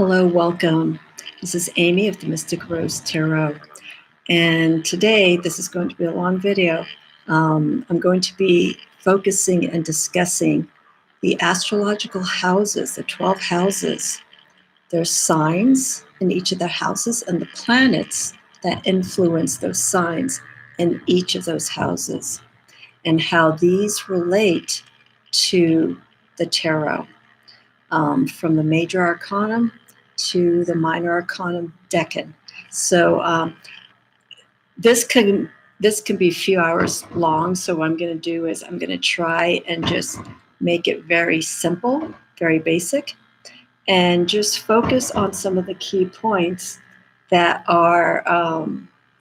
Hello, welcome. This is Amy of the Mystic Rose Tarot. And today, this is going to be a long video. I'm going to be focusing and discussing the astrological houses, the 12 houses. There's signs in each of the houses and the planets that influence those signs in each of those houses, and how these relate to the tarot, from the major arcanum to the minor arcanum decan. So this can be a few hours long. So what I'm going to do is I'm going to try and just make it very simple, very basic, and just focus on some of the key points that are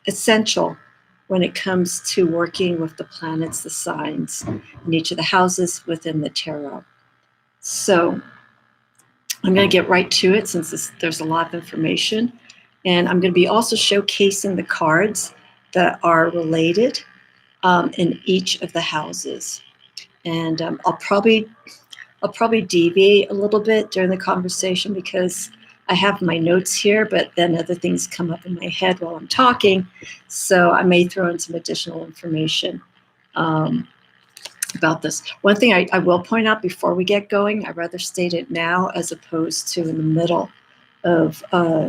essential when it comes to working with the planets, the signs, in each of the houses within the tarot. So I'm going to get right to it since there's a lot of information. And I'm going to be also showcasing the cards that are related in each of the houses. And I'll probably deviate a little bit during the conversation because I have my notes here, but then other things come up in my head while I'm talking. So I may throw in some additional information about this. One thing I will point out before we get going, I'd rather state it now as opposed to in the middle of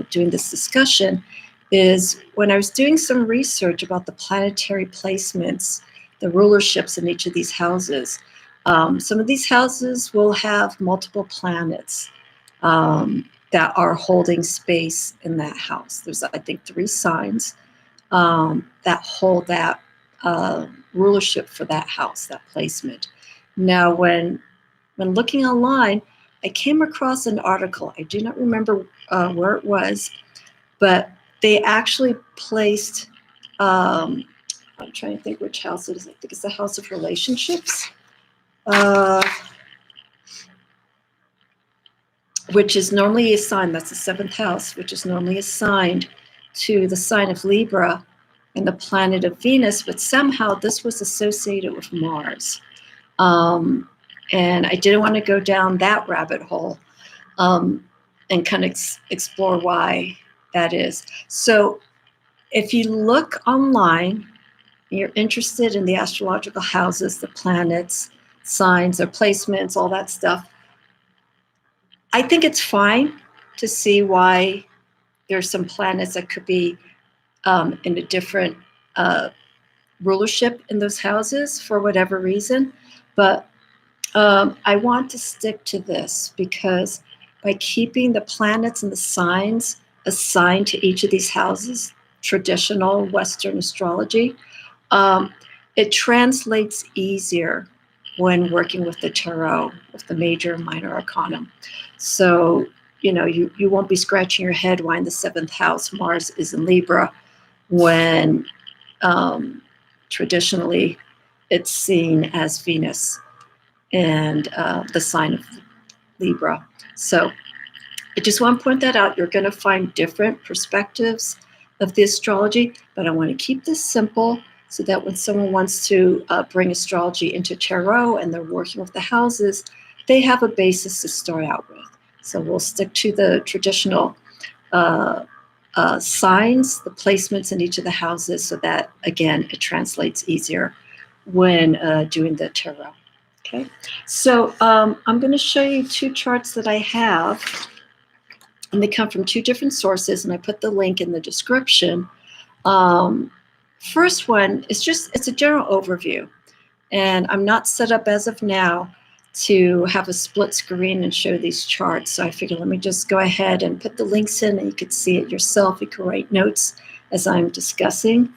doing this discussion, is when I was doing some research about the planetary placements, the rulerships in each of these houses, some of these houses will have multiple planets that are holding space in that house. There's, I think, 3 signs that hold that rulership for that house, that placement. Now, when looking online, I came across an article. I do not remember where it was, but they actually placed, I'm trying to think which house it is. I think it's the house of relationships, which is normally assigned, that's the 7th house, which is normally assigned to the sign of Libra and the planet of Venus, but somehow this was associated with Mars. And I didn't want to go down that rabbit hole and kind of explore why that is. So if you look online, you're interested in the astrological houses, the planets, signs, their placements, all that stuff, I think it's fine to see why there's some planets that could be in a different rulership in those houses for whatever reason. But I want to stick to this because by keeping the planets and the signs assigned to each of these houses, traditional Western astrology, it translates easier when working with the tarot, with the major and minor arcanum. So, you won't be scratching your head why in the 7th house Mars is in Libra when traditionally it's seen as Venus and the sign of Libra. So I just want to point that out. You're going to find different perspectives of the astrology, but I want to keep this simple so that when someone wants to bring astrology into tarot and they're working with the houses, they have a basis to start out with. So we'll stick to the traditional signs, the placements in each of the houses, so that, again, it translates easier when doing the tarot. Okay, so I'm going to show you 2 charts that I have, and they come from 2 different sources, and I put the link in the description. First one is it's a general overview, and I'm not set up as of now to have a split screen and show these charts. So I figured let me just go ahead and put the links in and you could see it yourself. You can write notes as I'm discussing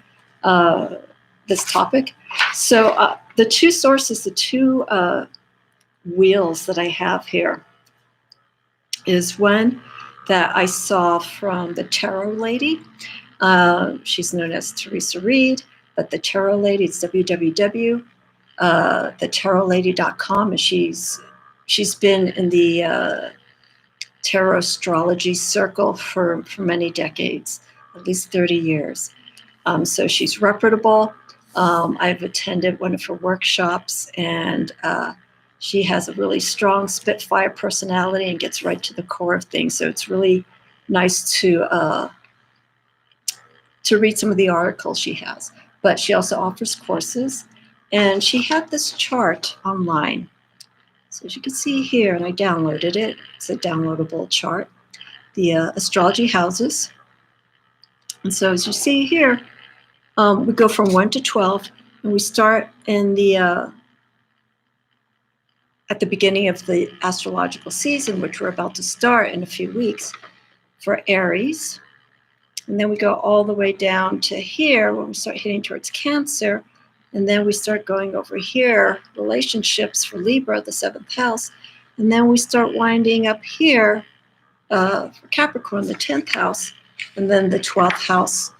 this topic. So the 2 sources, the 2 wheels that I have here is one that I saw from the Tarot Lady. She's known as Teresa Reed, but the Tarot Lady, it's www.thetarotlady.com, and she's been in the tarot astrology circle for many decades, at least 30 years. So she's reputable. I've attended one of her workshops, and She has a really strong Spitfire personality and gets right to the core of things. So it's really nice to read some of the articles she has. But she also offers courses. And she had this chart online. So as you can see here, and I downloaded it. It's a downloadable chart. The Astrology Houses. And so as you see here, we go from 1 to 12, and we start in the at the beginning of the astrological season, which we're about to start in a few weeks for Aries. And then we go all the way down to here when we start hitting towards Cancer. And then we start going over here, relationships for Libra, the 7th house. And then we start winding up here for Capricorn, the 10th house. And then the 12th house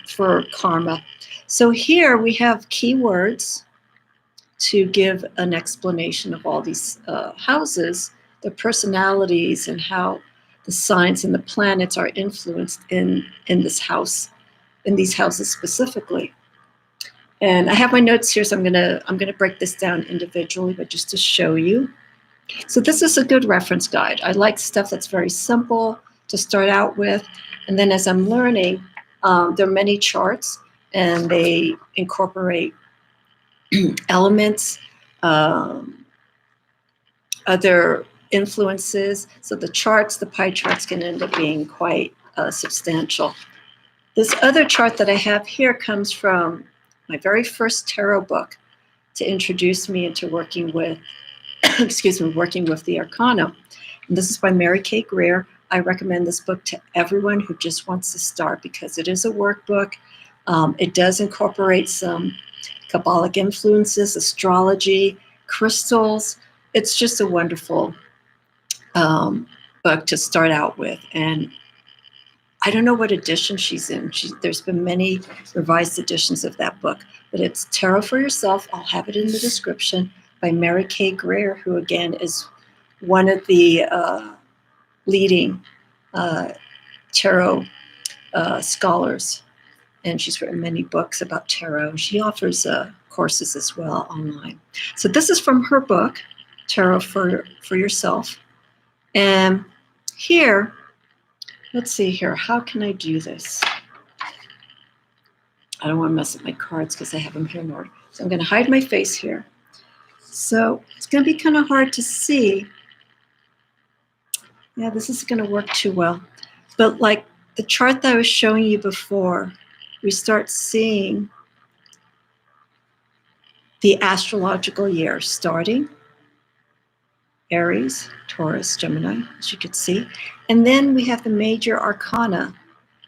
for karma. So here we have keywords to give an explanation of all these houses, the personalities, and how the signs and the planets are influenced in this house, in these houses specifically. And I have my notes here, so I'm gonna break this down individually, but just to show you. So this is a good reference guide. I like stuff that's very simple to start out with, and then as I'm learning, there are many charts, and they incorporate elements, other influences. So the charts, the pie charts can end up being quite substantial. This other chart that I have here comes from my very first tarot book to introduce me into working with, working with the arcanum. And this is by Mary Kay Greer. I recommend this book to everyone who just wants to start because it is a workbook. It does incorporate some Kabbalic influences, astrology, crystals. It's just a wonderful book to start out with. And I don't know what edition she's in. There's been many revised editions of that book, but it's Tarot for Yourself. I'll have it in the description, by Mary Kay Greer, who again is one of the leading tarot scholars. And she's written many books about tarot. She offers courses as well online. So this is from her book, Tarot for Yourself. And here, let's see here. How can I do this? I don't want to mess up my cards because I have them here in order. So I'm going to hide my face here. So it's going to be kind of hard to see. Yeah, this isn't going to work too well. But like the chart that I was showing you before, we start seeing the astrological year starting. Aries, Taurus, Gemini, as you could see. And then we have the major arcana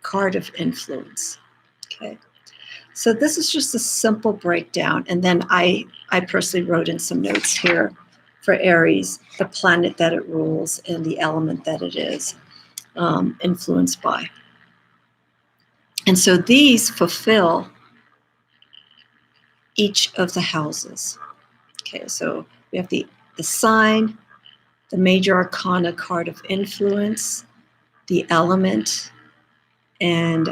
card of influence. Okay. So this is just a simple breakdown. And then I personally wrote in some notes here for Aries, the planet that it rules and the element that it is influenced by. And so these fulfill each of the houses. Okay, so we have the sign, the major arcana card of influence, the element, and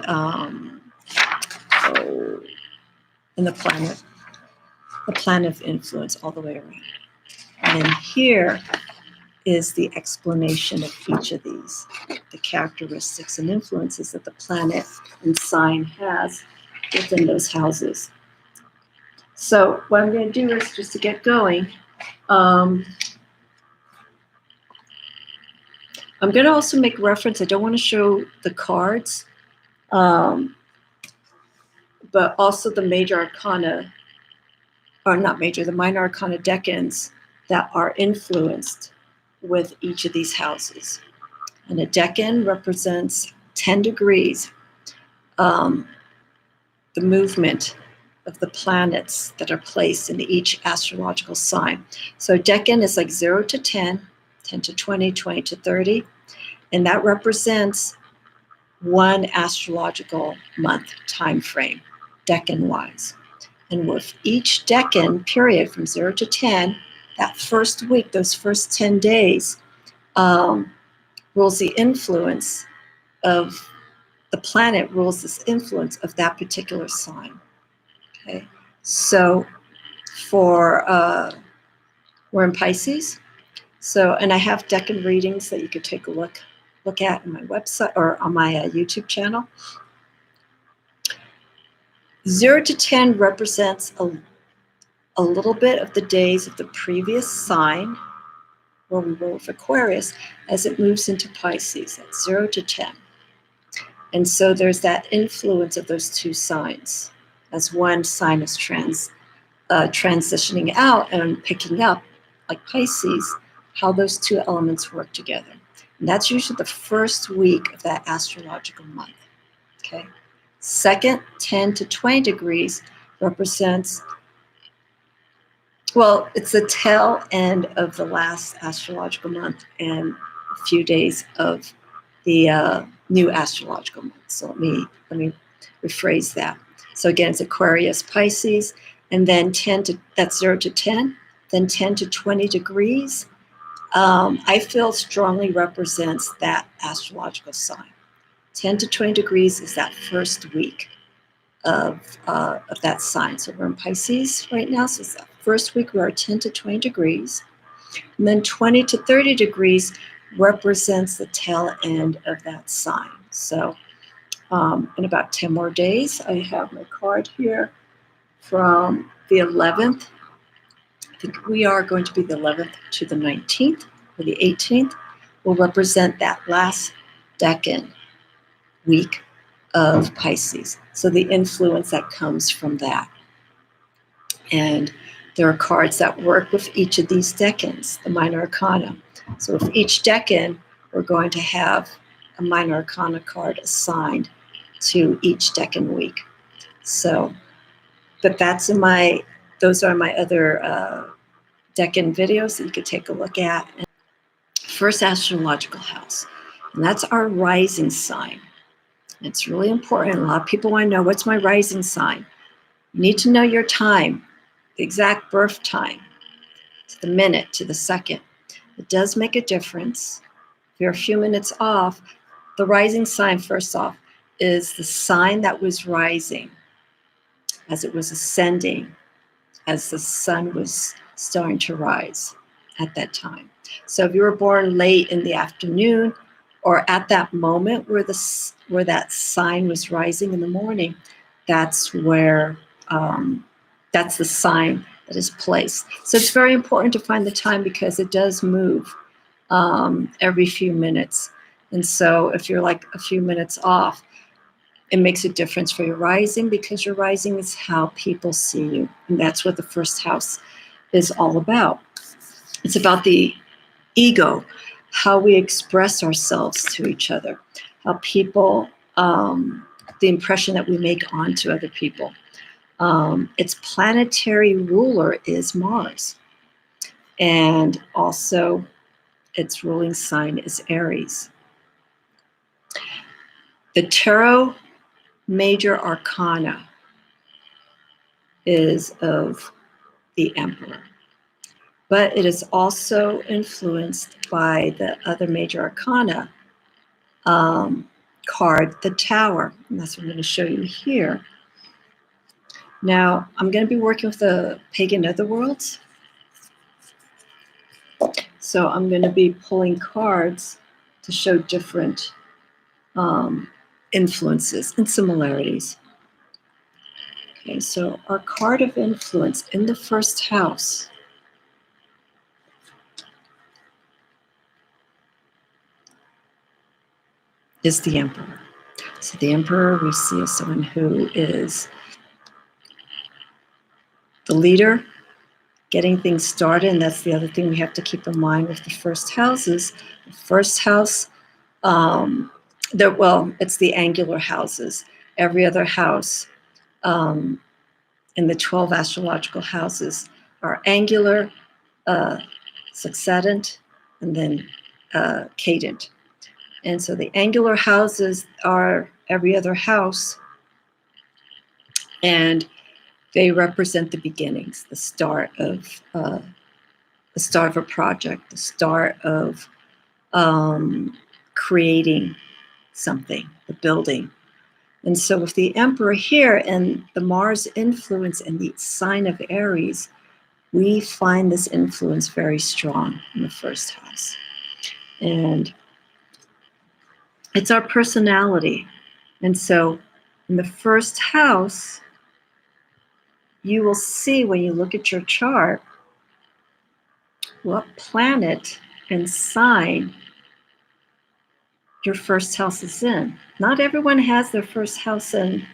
the planet of influence all the way around. And then here is the explanation of each of these, the characteristics and influences that the planet and sign has within those houses. So what I'm going to do is, just to get going, I'm going to also make reference, I don't want to show the cards, but also the major arcana, or not major, the minor arcana decans that are influenced with each of these houses. And a decan represents 10 degrees, the movement of the planets that are placed in each astrological sign. So decan is like 0 to 10, 10 to 20, 20 to 30, and that represents one astrological month time frame, decan-wise. And with each decan period from 0 to 10, that first week, those first 10 days, rules the influence of the planet, rules this influence of that particular sign. Okay, so for We're in Pisces. So, and I have decan readings that you could take a look at on my website or on my YouTube channel. 0 to 10 represents a little bit of the days of the previous sign where we were with Aquarius as it moves into Pisces at 0 to 10. And so there's that influence of those two signs as one sign is transitioning out and picking up, like Pisces, how those two elements work together. And that's usually the first week of that astrological month. Okay. Second, 10 to 20 degrees represents, well, it's the tail end of the last astrological month and a few days of the new astrological month. So let me rephrase that. So again, it's Aquarius, Pisces, and then that's 0 to 10, then 10 to 20 degrees. I feel strongly represents that astrological sign. 10 to 20 degrees is that first week of that sign. So we're in Pisces right now. So it's that first week we are 10 to 20 degrees. And then 20 to 30 degrees represents the tail end of that sign. So in about 10 more days, I have my card here from the 11th. I think we are going to be the 11th to the 19th, or the 18th, will represent that last decan week of Pisces. So the influence that comes from that. And there are cards that work with each of these decans, the minor arcana. So with each decan, we're going to have a minor arcana card assigned to each decan week. So, but those are my other decan videos that you could take a look at. First astrological house, and that's our rising sign. It's really important. A lot of people want to know, what's my rising sign? You need to know your time, the exact birth time, to the minute, to the second. It does make a difference. If you're a few minutes off, the rising sign, first off, is the sign that was rising as it was ascending, as the sun was starting to rise at that time. So if you were born late in the afternoon or at that moment where that sign was rising in the morning, that's where that's the sign that is placed. So it's very important to find the time because it does move every few minutes. And so if you're like a few minutes off, it makes a difference for your rising, because your rising is how people see you. And that's what the first house is all about. It's about the ego, how we express ourselves to each other, how people, the impression that we make onto other people. Its planetary ruler is Mars. And also its ruling sign is Aries. The tarot major arcana is of the Emperor, but it is also influenced by the other major arcana card, the Tower, and that's what I'm going to show you here. Now, I'm going to be working with the pagan otherworlds, so I'm going to be pulling cards to show different influences and similarities. Okay, so our card of influence in the first house is the Emperor. So the Emperor we see as someone who is the leader, getting things started, and that's the other thing we have to keep in mind with the first houses. The first house, it's the angular houses. Every other house in the 12 astrological houses are angular, succedent, and then cadent. And so the angular houses are every other house, and they represent the beginnings, the start of a project, the start of creating something, the building. And so with the Emperor here and the Mars influence and the sign of Aries, we find this influence very strong in the first house. And it's our personality. And so in the first house, you will see when you look at your chart what planet and sign your first house is in. Not everyone has their first house in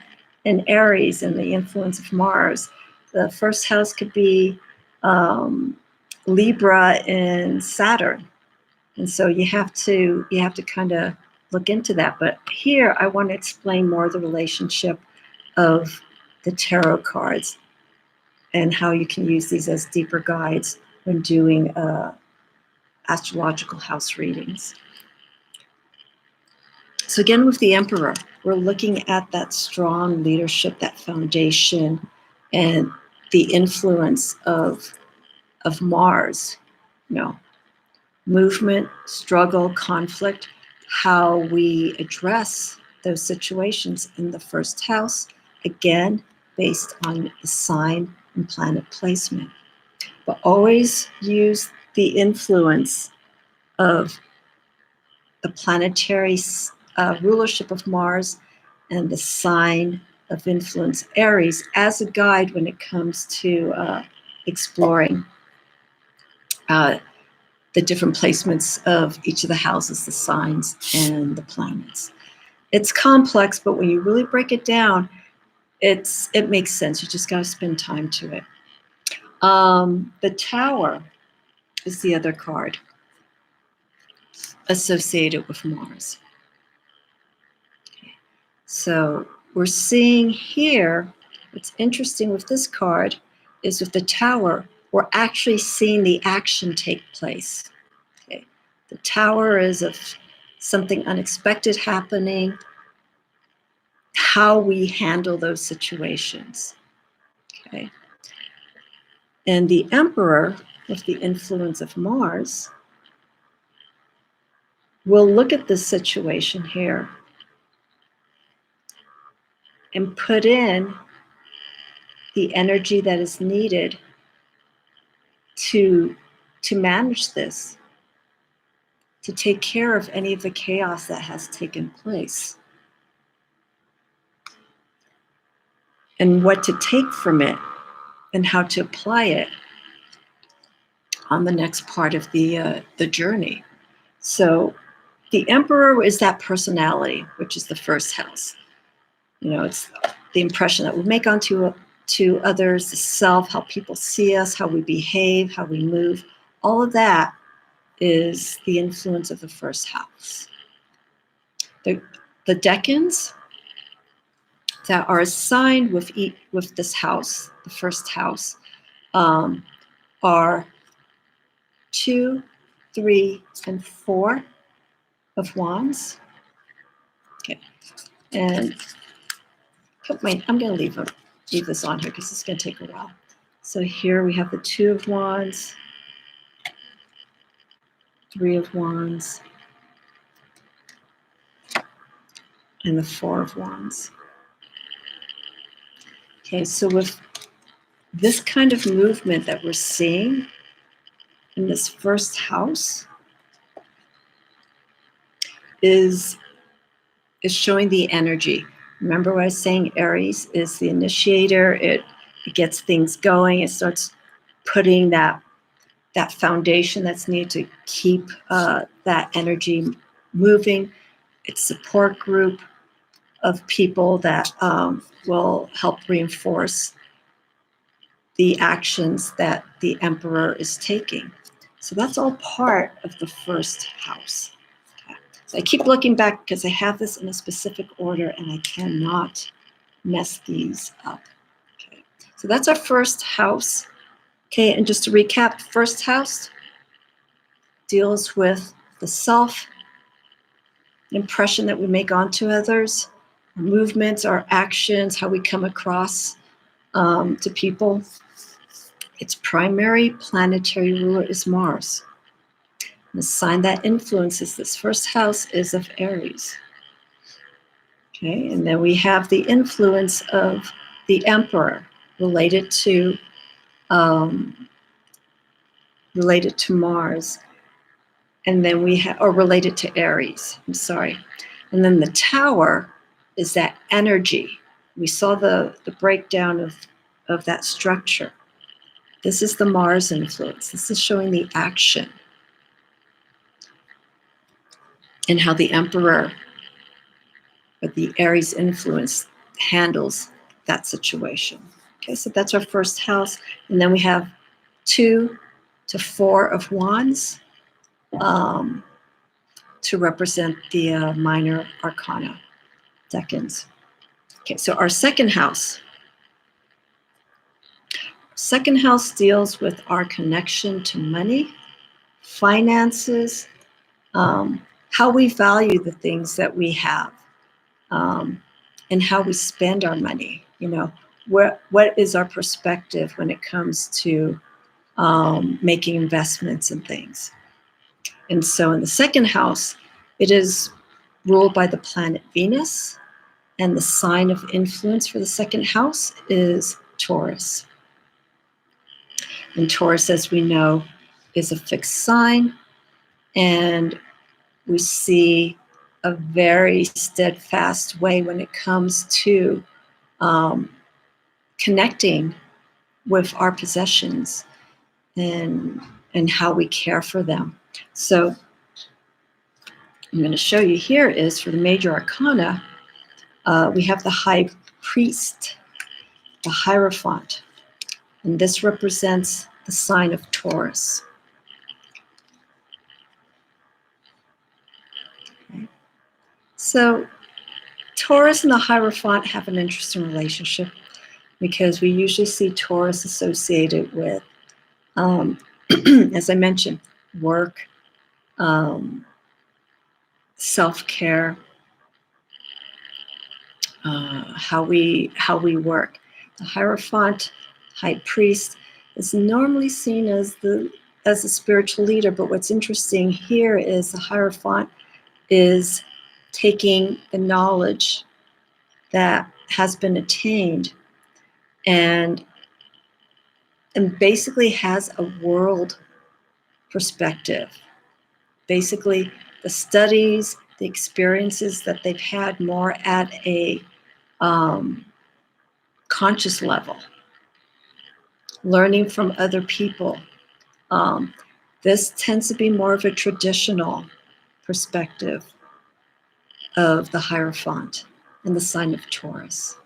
Aries and the influence of Mars. The first house could be Libra and Saturn. And so you have to kind of look into that. But here I want to explain more the relationship of the tarot cards and how you can use these as deeper guides when doing astrological house readings. So again, with the Emperor, we're looking at that strong leadership, that foundation, and the influence of Mars, movement, struggle, conflict, how we address those situations in the first house, again, based on the sign and planet placement. But always use the influence of the planetary rulership of Mars and the sign of influence Aries as a guide when it comes to exploring the different placements of each of the houses, the signs, and the planets. It's complex, but when you really break it down, it makes sense. You just got to spend time to it. The Tower is the other card associated with Mars. So we're seeing here, what's interesting with this card is with the Tower, we're actually seeing the action take place. Okay. The Tower is of something unexpected happening, how we handle those situations. Okay. And the Emperor, with the influence of Mars, will look at this situation here and put in the energy that is needed to manage this, to take care of any of the chaos that has taken place, and what to take from it and how to apply it on the next part of the journey. So the Emperor is that personality, which is the first house. It's the impression that we make onto to others, the self, how people see us, how we behave, how we move. All of that is the influence of the first house. The decans that are assigned with this house, the first house, are 2, 3, and 4 of Wands. Okay, and I'm going to leave this on here because it's going to take a while. So here we have the 2 of Wands, 3 of Wands, and the 4 of Wands. Okay, so with this kind of movement that we're seeing in this first house is showing the energy. Remember what I was saying? Aries is the initiator. It gets things going. It starts putting that foundation that's needed to keep that energy moving. It's a support group of people that will help reinforce the actions that the Emperor is taking. So that's all part of the first house. Okay. So I keep looking back because I have this in a specific order and I cannot mess these up. Okay. So that's our first house. Okay, and just to recap, first house deals with the self, impression that we make onto others, our movements, our actions, how we come across to people. Its primary planetary ruler is Mars. And the sign that influences this first house is of Aries. Okay, and then we have the influence of the Emperor related to related to Mars. And then we have, or related to Aries, I'm sorry. And then the tower is that energy. We saw the breakdown of that structure. This is the Mars influence. This is showing the action and how the Emperor, or the Aries influence, handles that situation. Okay, so that's our first house. And then we have 2 to 4 of Wands to represent the minor arcana, decans. Okay, so our second house. Second house deals with our connection to money, finances, how we value the things that we have, and how we spend our money. You know, what is our perspective when it comes to making investments and things. And so in the second house, it is ruled by the planet Venus, and the sign of influence for the second house is Taurus. And Taurus, as we know, is a fixed sign, and we see a very steadfast way when it comes to connecting with our possessions and how we care for them. So I'm going to show you here is for the major arcana, we have the high priest, the Hierophant, and this represents the sign of Taurus. Okay. So Taurus and the Hierophant have an interesting relationship because we usually see Taurus associated with, as I mentioned, work, self-care, how we work. The Hierophant, high priest, is normally seen as a spiritual leader, but what's interesting here is the Hierophant is taking the knowledge that has been attained and basically has a world perspective. Basically, the studies, the experiences that they've had more at a conscious level, learning from other people. This tends to be more of a traditional perspective of the Hierophant and the sign of Taurus.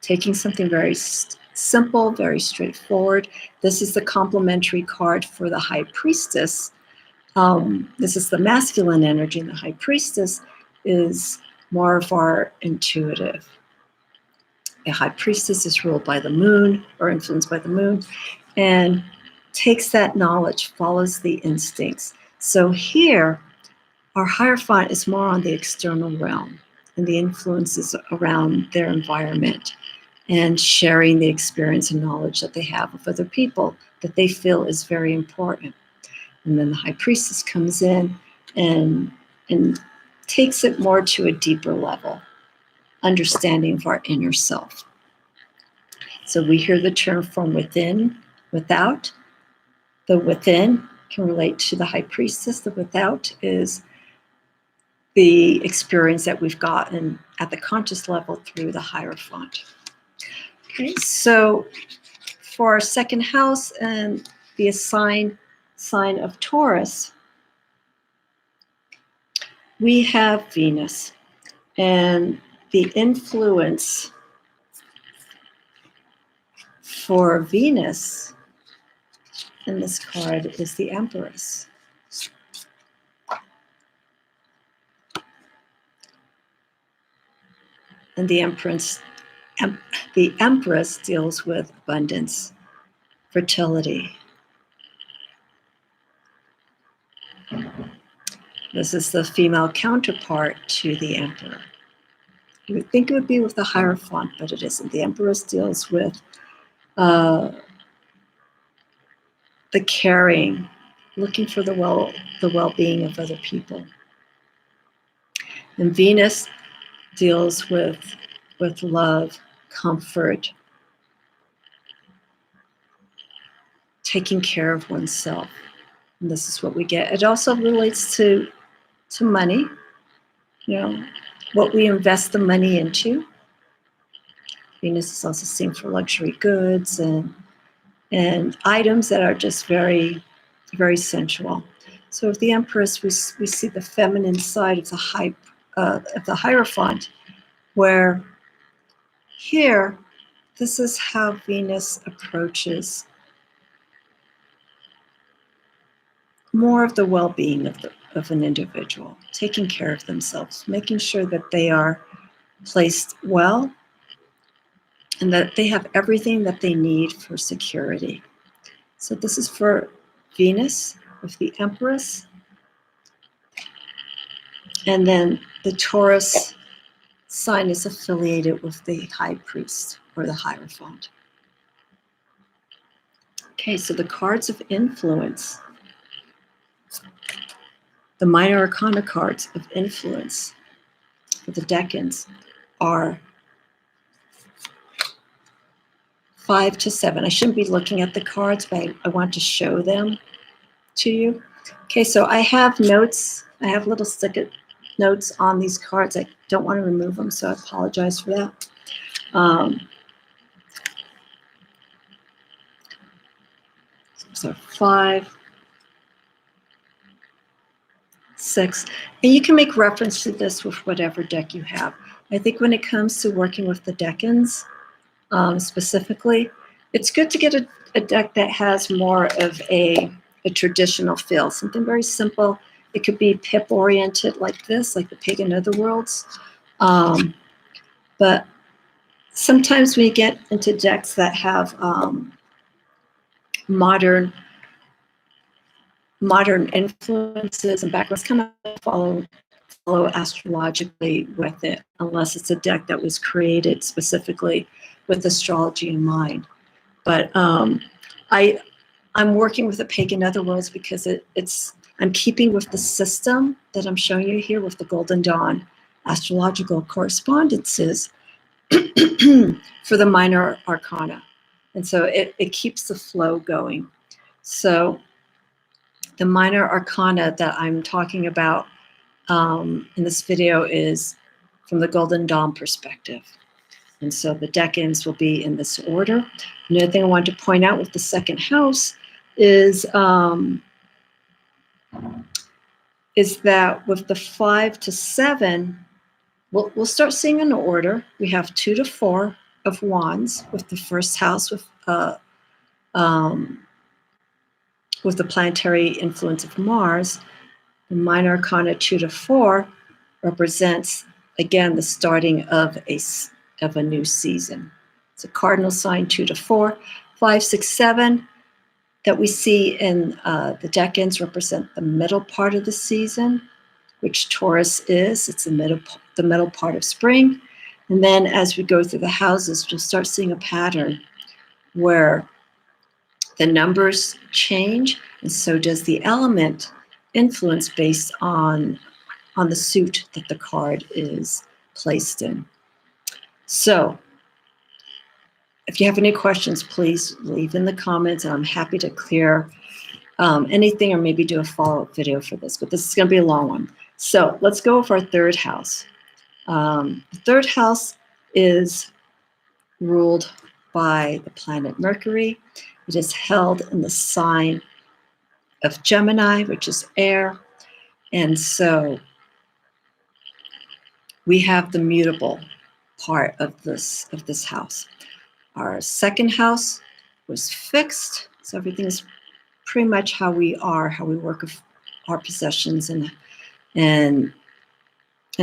Taking something very simple, very straightforward. This is the complementary card for the High Priestess. This is the masculine energy, and the High Priestess is more of our intuitive. The High Priestess is ruled by the moon, or influenced by the moon, and takes that knowledge, follows the instincts. So here, our Hierophant is more on the external realm and the influences around their environment and sharing the experience and knowledge that they have with other people that they feel is very important. And then the High Priestess comes in and takes it more to a deeper level, understanding of our inner self. So we hear the term from within, without. The within can relate to the High Priestess. The without is the experience that we've gotten at the conscious level through the Hierophant. Okay, so for our second house and the assigned sign of Taurus, we have Venus, and the influence for Venus in this card is the Empress. And the Empress deals with abundance, fertility. This is the female counterpart to the Emperor. You would think it would be with the Hierophant, but it isn't. The Empress deals with the caring, looking for the well-being of other people. And Venus deals with love, comfort, taking care of oneself. And this is what we get. It also relates to money, you know, what we invest the money into. Venus is also seen for luxury goods and items that are just very, very sensual. So with the Empress, we see the feminine side of the Hierophant, where here, this is how Venus approaches more of the well-being of an individual, taking care of themselves, making sure that they are placed well and that they have everything that they need for security. So this is for Venus with the Empress. And then the Taurus sign is affiliated with the High Priest or the Hierophant. Okay, so the cards of influence, the minor arcana cards of influence for the decans are 5 to 7. I shouldn't be looking at the cards, but I want to show them to you. Okay, so I have notes. I have little stick-it notes on these cards. I don't want to remove them, so I apologize for that. So 5, 6, and you can make reference to this with whatever deck you have. I think when it comes to working with the decans, specifically, it's good to get a deck that has more of a traditional feel, something very simple. It could be pip oriented like this, like the Pagan Otherworlds. But sometimes we get into decks that have modern influences and backgrounds, kind of follow astrologically with it, unless it's a deck that was created specifically with astrology in mind. But I'm working with the Pagan Otherworlds because I'm keeping with the system that I'm showing you here with the Golden Dawn astrological correspondences for the minor arcana. And so it keeps the flow going. So the minor arcana that I'm talking about in this video is from the Golden Dawn perspective. And so the decans will be in this order. Another thing I want to point out with the second house is that with the 5 to 7, we'll start seeing an order. We have 2 to 4 of wands with the first house with the planetary influence of Mars. The minor arcana 2 to 4 represents, again, the starting of a new season. It's a cardinal sign 2 to 4. 5, 6, 7 that we see in the decans represent the middle part of the season, which Taurus is. It's the middle part of spring. And then as we go through the houses, we'll start seeing a pattern where the numbers change, and so does the element influence based on the suit that the card is placed in. So if you have any questions, please leave in the comments, and I'm happy to clear anything or maybe do a follow-up video for this, but this is going to be a long one. So let's go with our third house. The third house is ruled by the planet Mercury. It is held in the sign of Gemini, which is air. And so we have the mutable part of this house. Our second house was fixed, so everything is pretty much how we are, how we work with our possessions and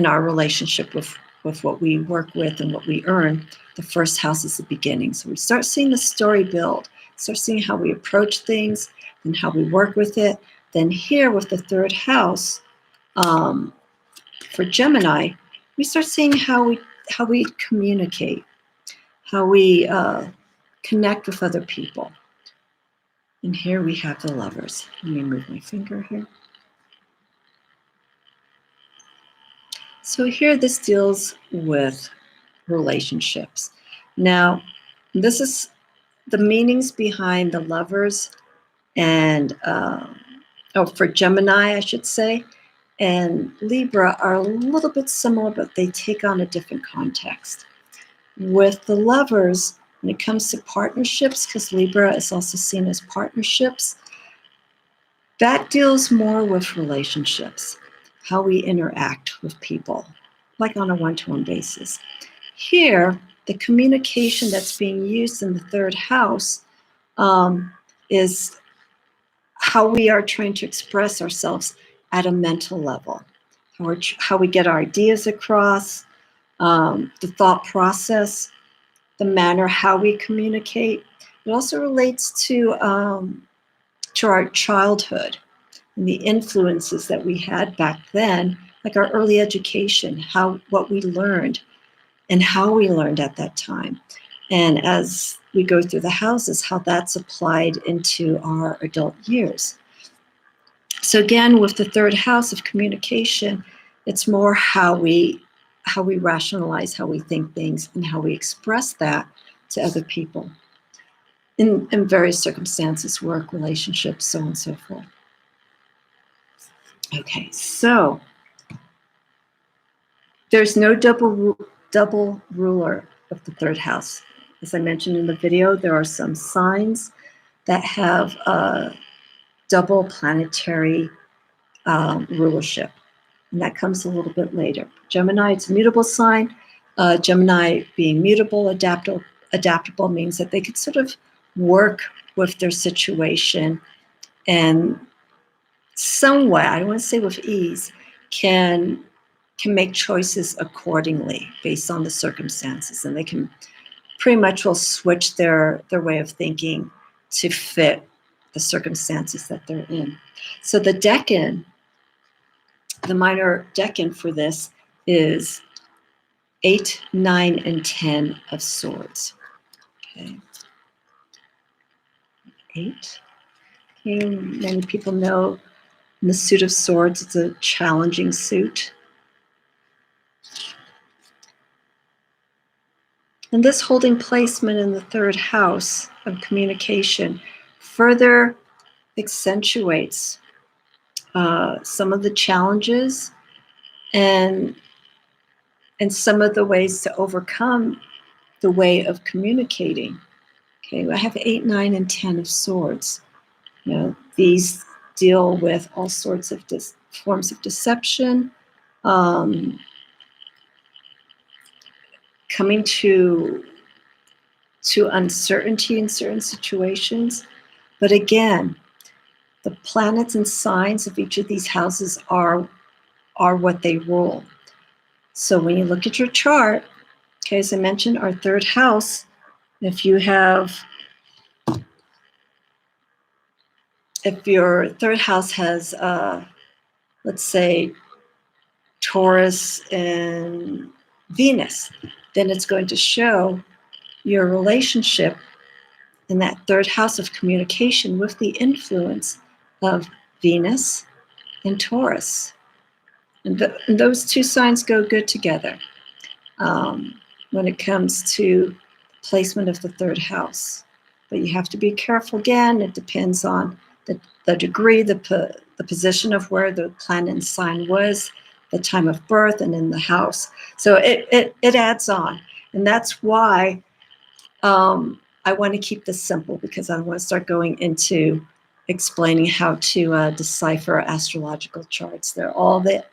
our relationship with what we work with and what we earn. The first house is the beginning. So we start seeing the story build, start seeing how we approach things and how we work with it. Then here with the third house, for Gemini, we start seeing how we communicate, how we connect with other people. And here we have the Lovers. Let me move my finger here. So here this deals with relationships. Now, this is the meanings behind the Lovers and for Gemini, I should say, and Libra are a little bit similar, but they take on a different context. With the Lovers, when it comes to partnerships, because Libra is also seen as partnerships, that deals more with relationships, how we interact with people, like on a one-to-one basis. Here, the communication that's being used in the third house is how we are trying to express ourselves at a mental level, how we get our ideas across, the thought process, the manner how we communicate. It also relates to our childhood and the influences that we had back then, like our early education, what we learned and how we learned at that time. And as we go through the houses, how that's applied into our adult years. So again, with the third house of communication, it's more how we rationalize, how we think things, and how we express that to other people in various circumstances, work, relationships, so on and so forth. Okay, so there's no double ruler of the third house. As I mentioned in the video, there are some signs that have a double planetary rulership, and that comes a little bit later. Gemini, it's a mutable sign. Gemini being mutable, adaptable means that they could sort of work with their situation and somewhat, I don't want to say with ease, can make choices accordingly based on the circumstances, and they can pretty much will switch their way of thinking to fit the circumstances that they're in. So the decan, the minor decan for this is 8, 9, and 10 of swords. Okay. 8. Okay. Many people know in the suit of swords, it's a challenging suit. And this holding placement in the third house of communication further accentuates some of the challenges and some of the ways to overcome the way of communicating. Okay, I have 8, 9, and 10 of swords. You know, these deal with all sorts of forms of deception, coming to uncertainty in certain situations. But again, the planets and signs of each of these houses are what they rule. So when you look at your chart, okay, as I mentioned, our third house, if your third house has, let's say, Taurus and Venus, then it's going to show your relationship in that third house of communication with the influence of Venus and Taurus. And those two signs go good together when it comes to placement of the third house. But you have to be careful again. It depends on the degree, the position of where the planet and sign was, the time of birth, and in the house. So it adds on. And that's why I want to keep this simple, because I don't want to start going into explaining how to decipher astrological charts. They're all the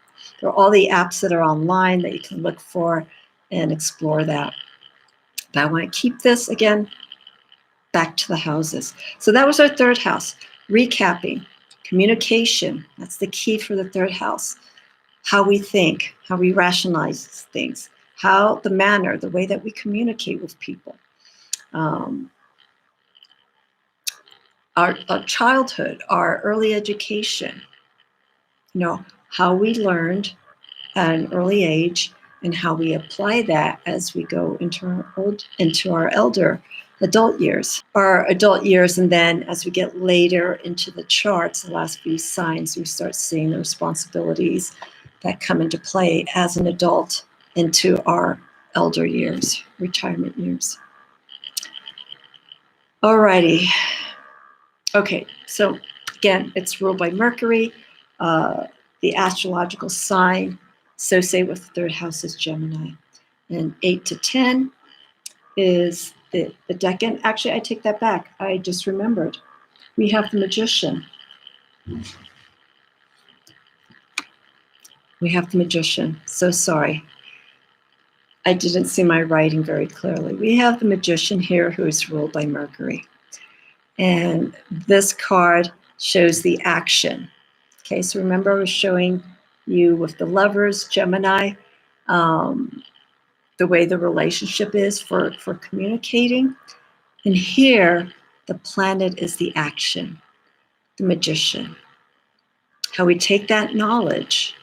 apps that are online that you can look for and explore that. But I want to keep this, again, back to the houses. So that was our third house. Recapping, communication, that's the key for the third house. How we think, how we rationalize things, how the manner, the way that we communicate with people. Our childhood, our early education, you know, how we learned at an early age and how we apply that as we go into our adult years. Our adult years, and then as we get later into the charts, the last few signs, we start seeing the responsibilities that come into play as an adult into our elder years, retirement years. Alrighty. Okay, so again, it's ruled by Mercury. The astrological sign associated with the third house is Gemini. And 8 to 10 is the decan. Actually, I take that back. I just remembered. We have the magician. We have the magician. So sorry. I didn't see my writing very clearly. We have the magician here who is ruled by Mercury. And this card shows the action. Okay, so remember I was showing you with the lovers, Gemini, the way the relationship is for communicating. And here, the planet is the action, the magician. How we take that knowledge,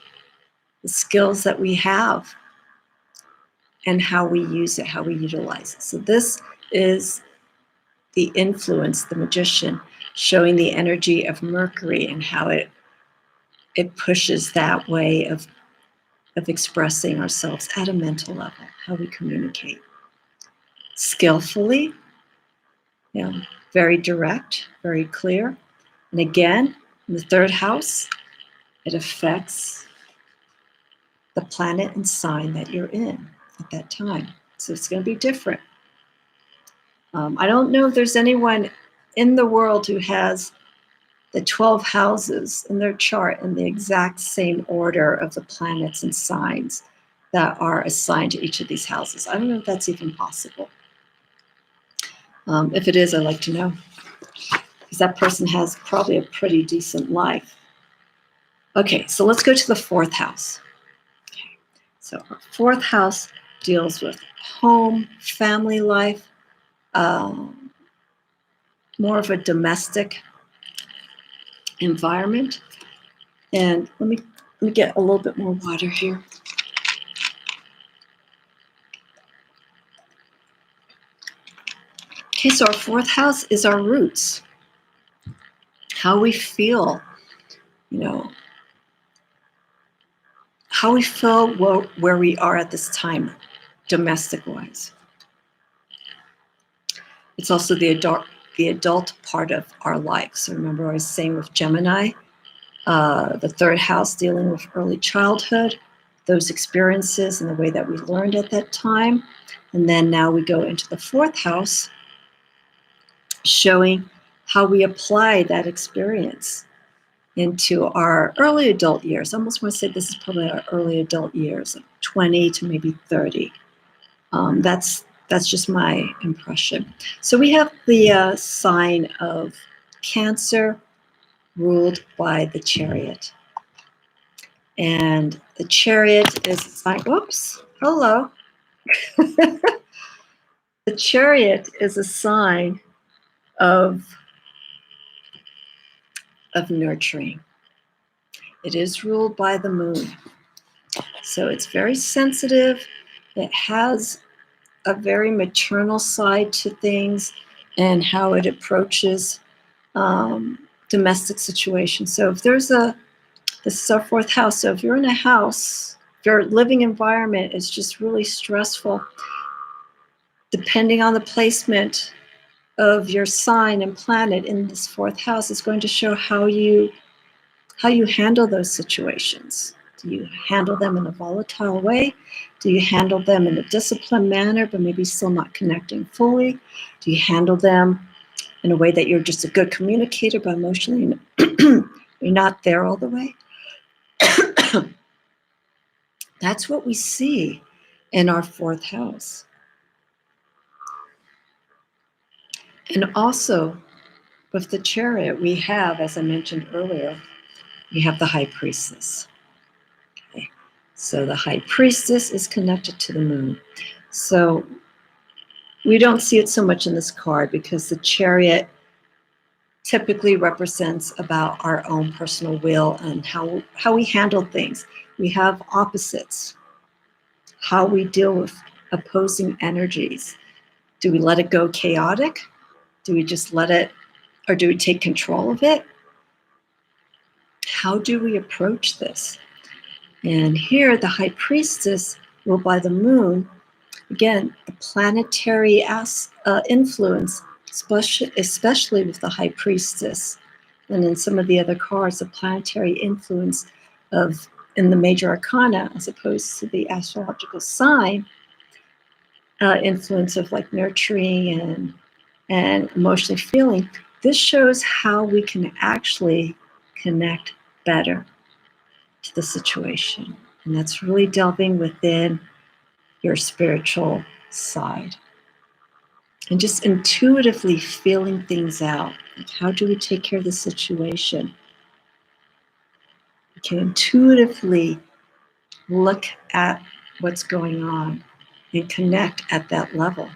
the skills that we have, and how we use it, how we utilize it. So this is the influence, the magician, showing the energy of Mercury and how it pushes that way of expressing ourselves at a mental level, how we communicate. Skillfully, very direct, very clear. And again, in the third house, it affects the planet and sign that you're in at that time. So it's going to be different. I don't know if there's anyone in the world who has the 12 houses in their chart in the exact same order of the planets and signs that are assigned to each of these houses. I don't know if that's even possible. If it is, I'd like to know, because that person has probably a pretty decent life. Okay, so let's go to the fourth house. Okay, so our fourth house deals with home, family life, more of a domestic environment. And let me get a little bit more water here. Okay, so our fourth house is our roots. How we feel, how we feel where we are at this time, domestic-wise. It's also the adult part of our life. So remember I was saying with Gemini, the third house dealing with early childhood, those experiences and the way that we learned at that time. And then now we go into the fourth house, showing how we apply that experience into our early adult years. I almost want to say this is probably our early adult years, like 20 to maybe 30. That's just my impression. So we have the sign of Cancer, ruled by the Chariot. And the Chariot is a sign, whoops, hello. The Chariot is a sign of nurturing. It is ruled by the moon. So it's very sensitive. It has a very maternal side to things and how it approaches domestic situations. So if there's this is our fourth house. So if you're in a house, your living environment is just really stressful, depending on the placement of your sign and planet in this fourth house, is going to show how you handle those situations. Do you handle them in a volatile way? Do you handle them in a disciplined manner, but maybe still not connecting fully? Do you handle them in a way that you're just a good communicator, but emotionally you're not there all the way? That's what we see in our fourth house. And also with the Chariot, we have, as I mentioned earlier, we have the High Priestess. Okay. So the High Priestess is connected to the moon. So we don't see it so much in this card because the Chariot typically represents about our own personal will and how we handle things. We have opposites, how we deal with opposing energies. Do we let it go chaotic? Do we just let it, or do we take control of it? How do we approach this? And here, the High Priestess, ruled by the moon, again, the planetary influence especially with the High Priestess. And in some of the other cards, the planetary influence of in the major arcana, as opposed to the astrological sign influence of like nurturing and emotionally feeling. This shows how we can actually connect better to the situation. And that's really delving within your spiritual side. And just intuitively feeling things out. Like, how do we take care of the situation? We can intuitively look at what's going on and connect at that level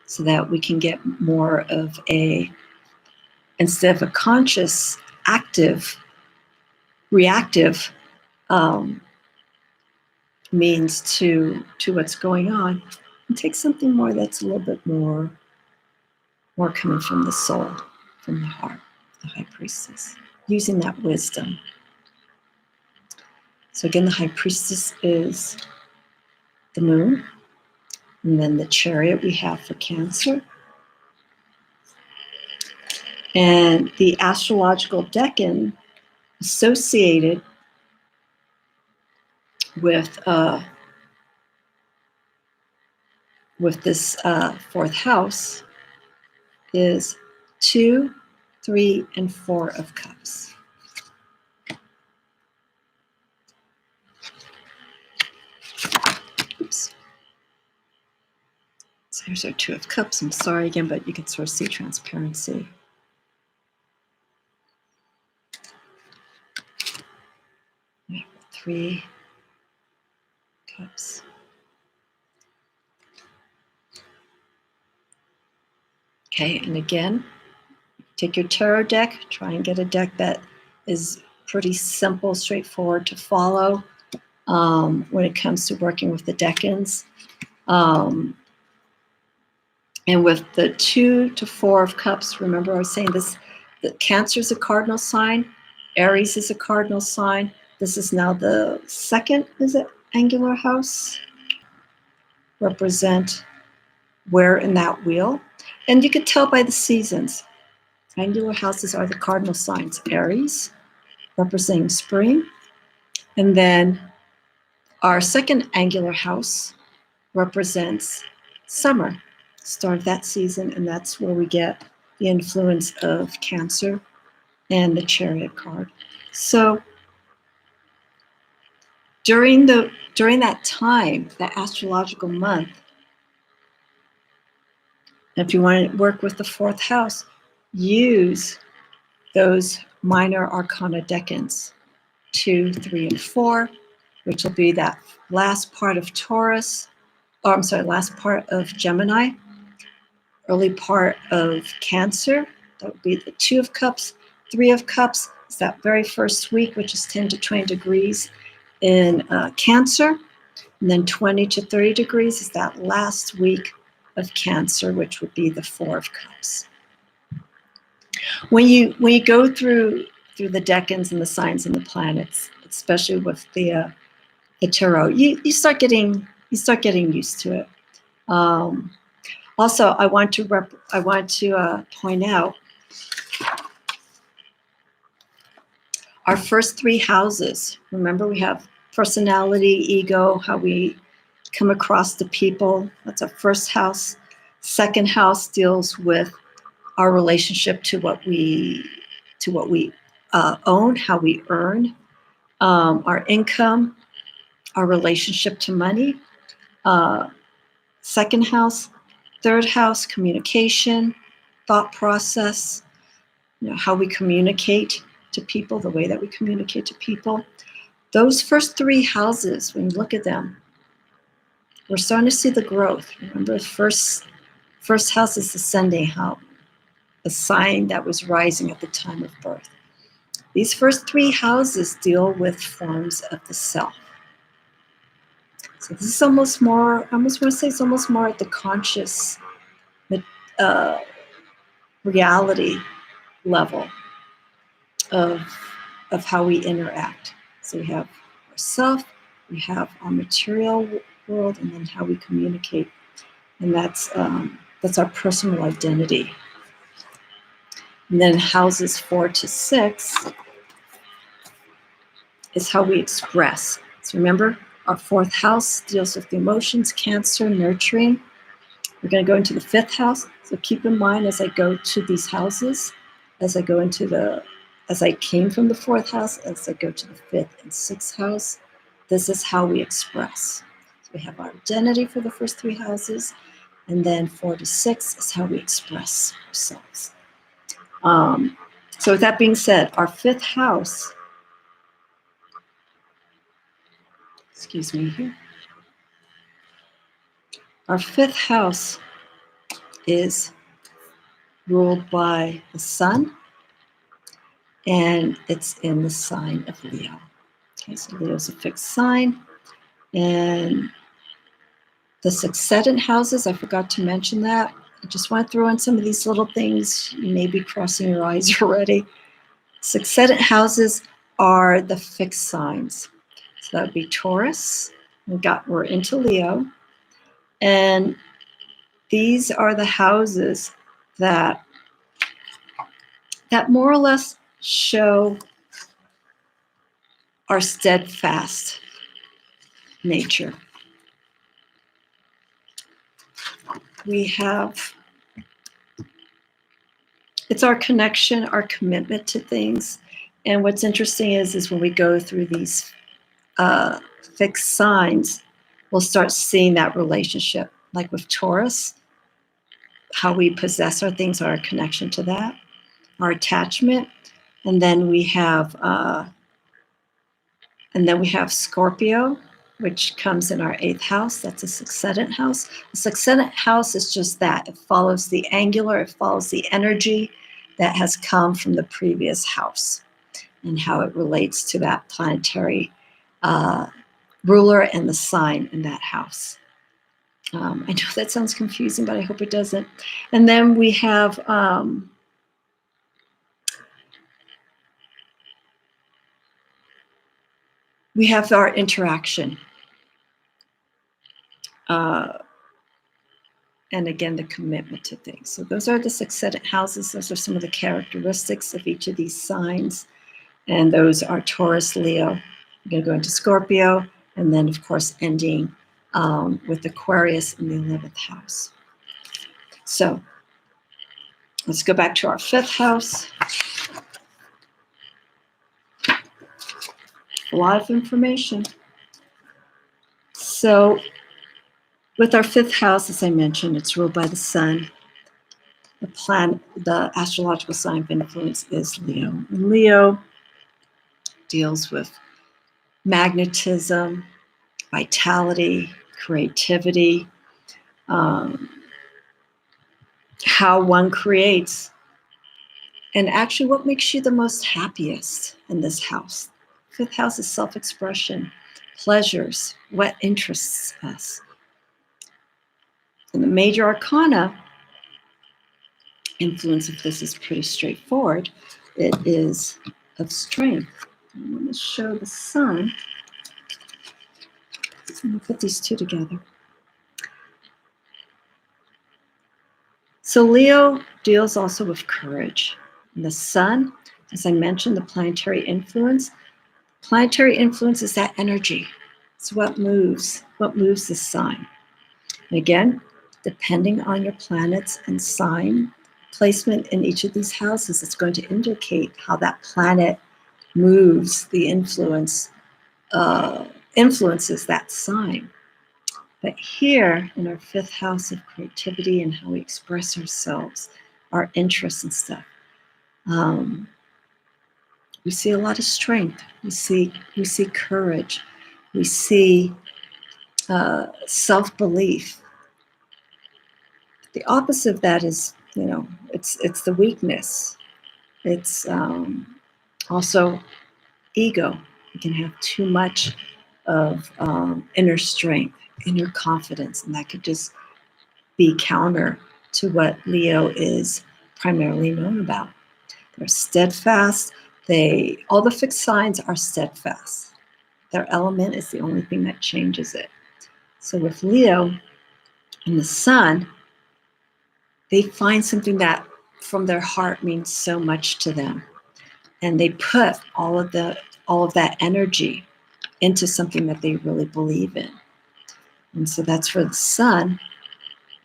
so that we can get more of a, instead of a conscious, active, reactive means to what's going on, and take something more that's a little bit more coming from the soul, from the heart, the High Priestess, using that wisdom. So again, the High Priestess is the moon, and then the Chariot we have for Cancer. And the astrological decan associated with this fourth house is 2, 3, and 4 of Cups. Oops. So here's our 2 of Cups. I'm sorry again, but you can sort of see transparency. We have 3 Cups. Okay, and again, take your tarot deck, try and get a deck that is pretty simple, straightforward to follow when it comes to working with the decans. And with the 2 to 4 of Cups, remember I was saying this, that Cancer is a cardinal sign, Aries is a cardinal sign. This is now the second, is it, angular house? Represent where in that wheel. And you could tell by the seasons. Angular houses are the cardinal signs. Aries, representing spring. And then our second angular house represents summer, start of that season, and that's where we get the influence of Cancer and the Chariot card. So during that time, that astrological month, if you want to work with the fourth house, use those minor arcana decans, 2, 3, and 4, which will be that last part of Taurus, or I'm sorry, last part of Gemini, early part of Cancer. That would be the 2 of Cups. 3 of Cups is that very first week, which is 10 to 20 degrees in Cancer. And then 20 to 30 degrees is that last week of Cancer, which would be the 4 of Cups. When you go through the decans and the signs and the planets, especially with the tarot, you start getting used to it. Also, I want to point out our first 3 houses. Remember, we have personality, ego, how we come across the people. That's our first house. Second house deals with our relationship to what we own, how we earn, our income, our relationship to money. Second house. Third house, communication, thought process, how we communicate to people, the way that we communicate to people. Those first 3 houses, when you look at them, we're starting to see the growth. Remember, the first house is ascending house, a sign that was rising at the time of birth. These first 3 houses deal with forms of the self. So this is almost more, I almost want to say it's almost more at the conscious reality level of how we interact. So we have ourself, we have our material world, and then how we communicate. And that's That's our personal identity. And then houses 4 to 6 is how we express. So remember, our 4th house deals with the emotions, Cancer, nurturing. We're going to go into the 5th house. So keep in mind as I go to these houses, as I came from the 4th house, as I go to the 5th and 6th house, this is how we express. So we have our identity for the first 3 houses, and then 4 to 6 is how we express ourselves. So with that being said, our 5th house, excuse me here, our 5th house is ruled by the sun, and it's in the sign of Leo. Okay, so Leo is a fixed sign. And the Succedent houses, I forgot to mention that. I just want to throw in some of these little things. You may be crossing your eyes already. Succedent houses are the fixed signs. So that would be Taurus. We're into Leo. And these are the houses that more or less show our steadfast nature. We have, it's our connection, our commitment to things. And what's interesting is when we go through these fixed signs, we'll start seeing that relationship. Like with Taurus, how we possess our things, our connection to that, our attachment. And then we have Scorpio, which comes in our 8th house. That's a Succedent house. A Succedent house is just that. It follows the angular, it follows the energy that has come from the previous house and how it relates to that planetary ruler and the sign in that house. I know that sounds confusing, but I hope it doesn't. And then we have our interaction. And again, the commitment to things. So those are the Succedent houses. Those are some of the characteristics of each of these signs. And those are Taurus, Leo. We're going to go into Scorpio, and then, of course, ending with Aquarius in the 11th house. So let's go back to our 5th house. A lot of information. So with our 5th house, as I mentioned, it's ruled by the sun. The astrological sign of influence is Leo. And Leo deals with magnetism, vitality, creativity, how one creates, and actually what makes you the most happiest in this house. 5th house is self-expression, pleasures, what interests us. And the major arcana influence of this is pretty straightforward. It is of strength. I'm going to show the sun. I'm going to put these two together. So Leo deals also with courage. And the sun, as I mentioned, the planetary influence. Planetary influence is that energy. It's what moves the sign. And again, depending on your planets and sign placement in each of these houses, it's going to indicate how that planet moves, the influences that sign. But here in our 5th house of creativity and how we express ourselves, our interests and stuff, we see a lot of strength. We see courage. We see self-belief. The opposite of that is, it's the weakness. It's also ego. You can have too much of inner strength, inner confidence, and that could just be counter to what Leo is primarily known about. They're steadfast. All the fixed signs are steadfast. Their element is the only thing that changes it. So with Leo and the sun, they find something that from their heart means so much to them, and they put all of that energy into something that they really believe in. And so that's where the sun,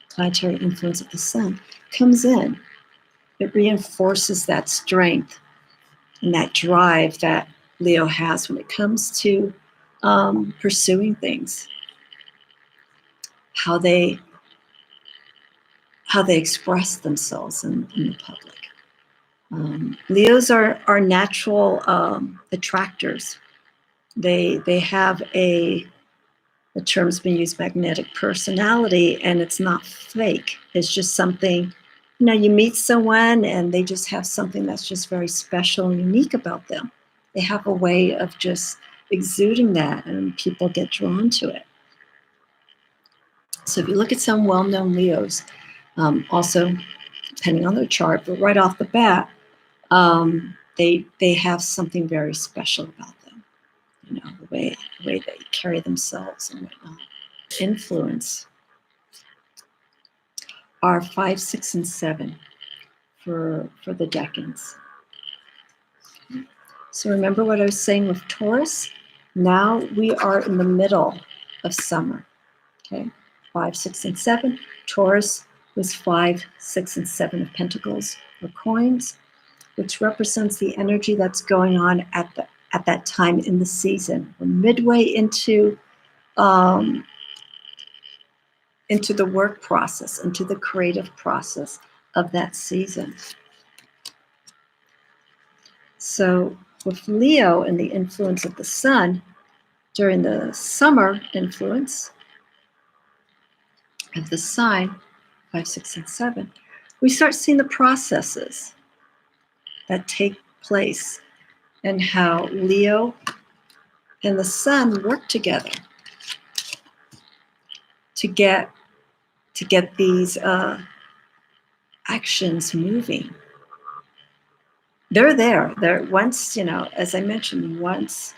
planetary influence of the sun, comes in. It reinforces that strength and that drive that Leo has when it comes to pursuing things, how they express themselves in the public. Leos are natural attractors. They have the term's been used, magnetic personality, and it's not fake. It's just something, you meet someone and they just have something that's just very special and unique about them. They have a way of just exuding that, and people get drawn to it. So if you look at some well-known Leos, also depending on their chart, but right off the bat, they have something very special about them. The way they carry themselves and whatnot. Influence are 5, 6, and 7 for the decans. So remember what I was saying with Taurus? Now we are in the middle of summer. Okay, 5, 6, and 7. Taurus was 5, 6, and 7 of Pentacles or coins, which represents the energy that's going on at that time in the season. We're midway into the work process, into the creative process of that season. So with Leo and the influence of the sun during the summer influence of the sign, 5, 6, and 7, we start seeing the processes that take place and how Leo and the sun work together to get these actions moving. They're there. Once, as I mentioned, once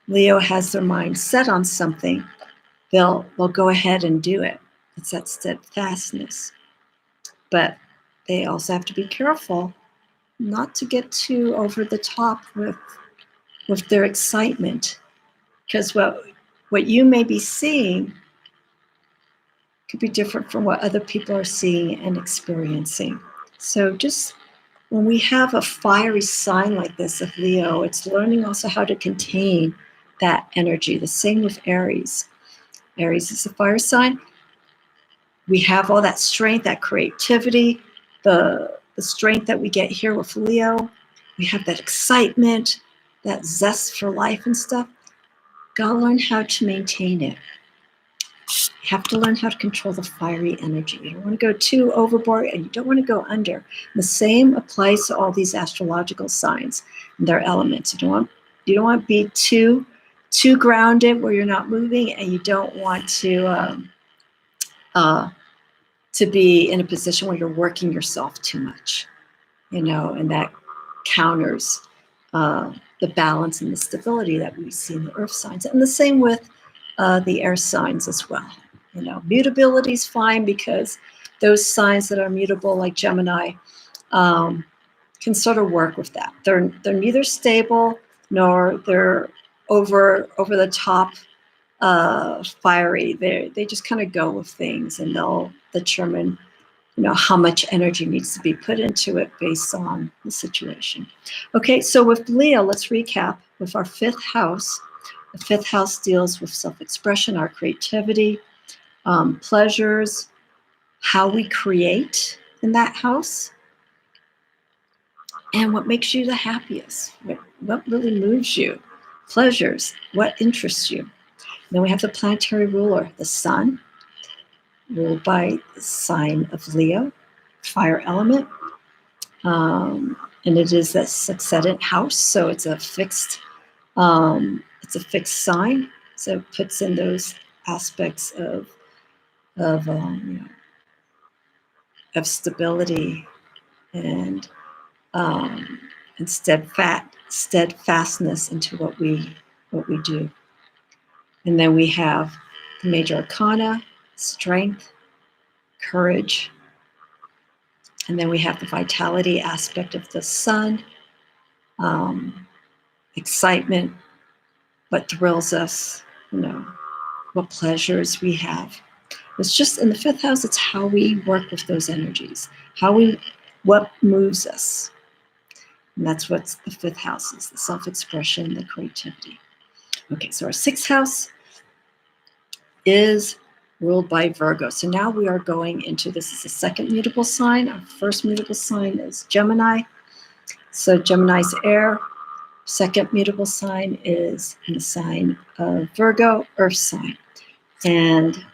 Leo has their mind set on something, they'll go ahead and do it. It's that steadfastness. But they also have to be careful not to get too over the top with their excitement, because what you may be seeing could be different from what other people are seeing and experiencing. So just when we have a fiery sign like this of Leo, it's learning also how to contain that energy. The same with Aries. Aries is a fire sign. We have all that strength, that creativity, the strength that we get here with Leo. We have that excitement, that zest for life and stuff. Gotta learn how to maintain it. You have to learn how to control the fiery energy. You don't want to go too overboard, and you don't want to go under. The same applies to all these astrological signs and their elements. You don't want to be too grounded where you're not moving, and you don't want to be in a position where you're working yourself too much, and that counters the balance and the stability that we see in the earth signs. And the same with the air signs as well. Mutability is fine, because those signs that are mutable, like Gemini, can sort of work with that. They're neither stable nor they're over the top fiery. They just kind of go with things, and they'll determine how much energy needs to be put into it based on the situation. Okay, so with Leo, let's recap with our 5th house. The 5th house deals with self-expression, our creativity, pleasures, how we create in that house, and what makes you the happiest, what really moves you, pleasures, what interests you. Then we have the planetary ruler, the sun, ruled by the sign of Leo, fire element. And it is a succedent house, so it's a fixed sign. So it puts in those aspects of stability and steadfastness into what we do. And then we have the major arcana, strength, courage, And then we have the vitality aspect of the sun, excitement, what thrills us, what pleasures we have. It's just in the fifth house, it's how we work with those energies, what moves us. And that's what the fifth house is, the self-expression, the creativity. Okay, so our sixth house is ruled by Virgo. So now we are going into, this is the second mutable sign. Our first mutable sign is Gemini. So Gemini's air. Second mutable sign is in the sign of Virgo, earth sign. And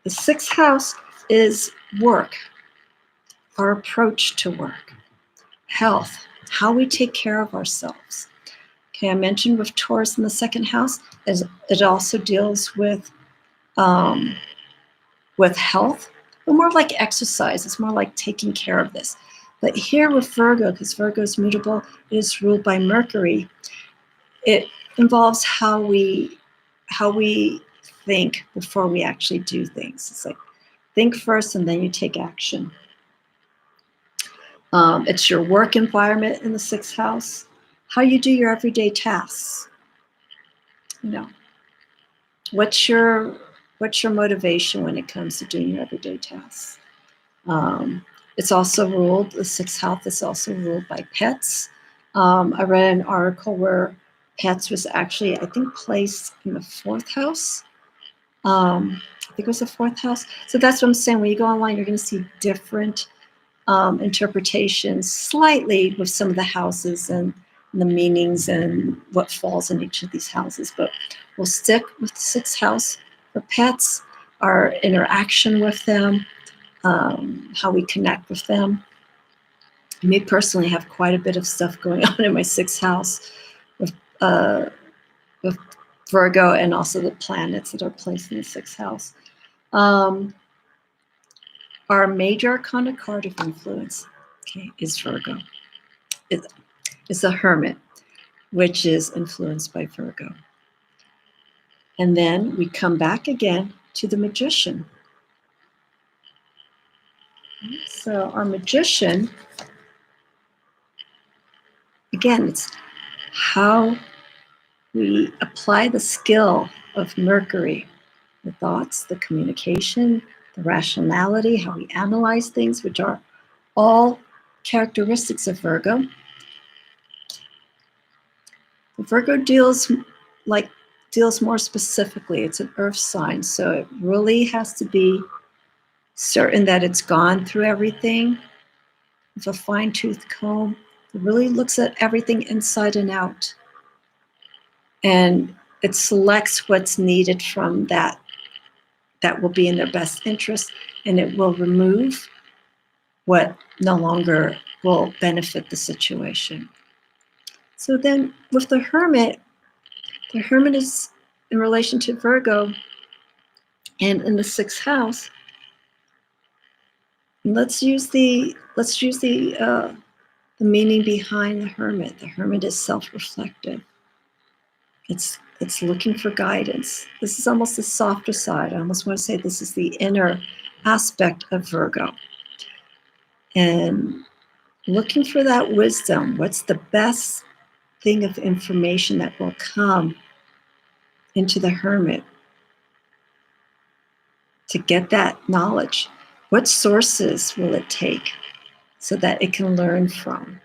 the sixth house is work, our approach to work, health, how we take care of ourselves. Okay, I mentioned with Taurus in the second house, it also deals with health, but more like exercise. It's more like taking care of this. But here with Virgo, because Virgo is mutable, it is ruled by Mercury. It involves how we think before we actually do things. It's like think first and then you take action. It's your work environment in the sixth house, how you do your everyday tasks. What's your motivation when it comes to doing your everyday tasks? It's also ruled, the sixth house is also ruled by pets. I read an article where pets was actually, I think, placed in the fourth house. I think it was the fourth house. So that's what I'm saying. When you go online, you're going to see different interpretations, slightly with some of the houses and the meanings and what falls in each of these houses. But we'll stick with the sixth house for pets, our interaction with them, how we connect with them. Me personally have quite a bit of stuff going on in my sixth house with Virgo and also the planets that are placed in the sixth house. Our major arcana card of influence, okay, is Virgo. It's the Hermit, which is influenced by Virgo. And then we come back again to the Magician. So our Magician, again, it's how we apply the skill of Mercury, the thoughts, the communication, the rationality, how we analyze things, which are all characteristics of Virgo. Virgo deals more specifically. It's an earth sign, so it really has to be certain that it's gone through everything with a fine-tooth comb. It really looks at everything inside and out. And it selects what's needed from that will be in their best interest, and it will remove what no longer will benefit the situation. So then with the Hermit is in relation to Virgo and in the sixth house. Let's use the meaning behind the Hermit. The Hermit is self-reflective. It's looking for guidance. This is almost the softer side. I almost want to say this is the inner aspect of Virgo. And looking for that wisdom. What's the best thing of information that will come into the Hermit to get that knowledge? What sources will it take so that it can learn from?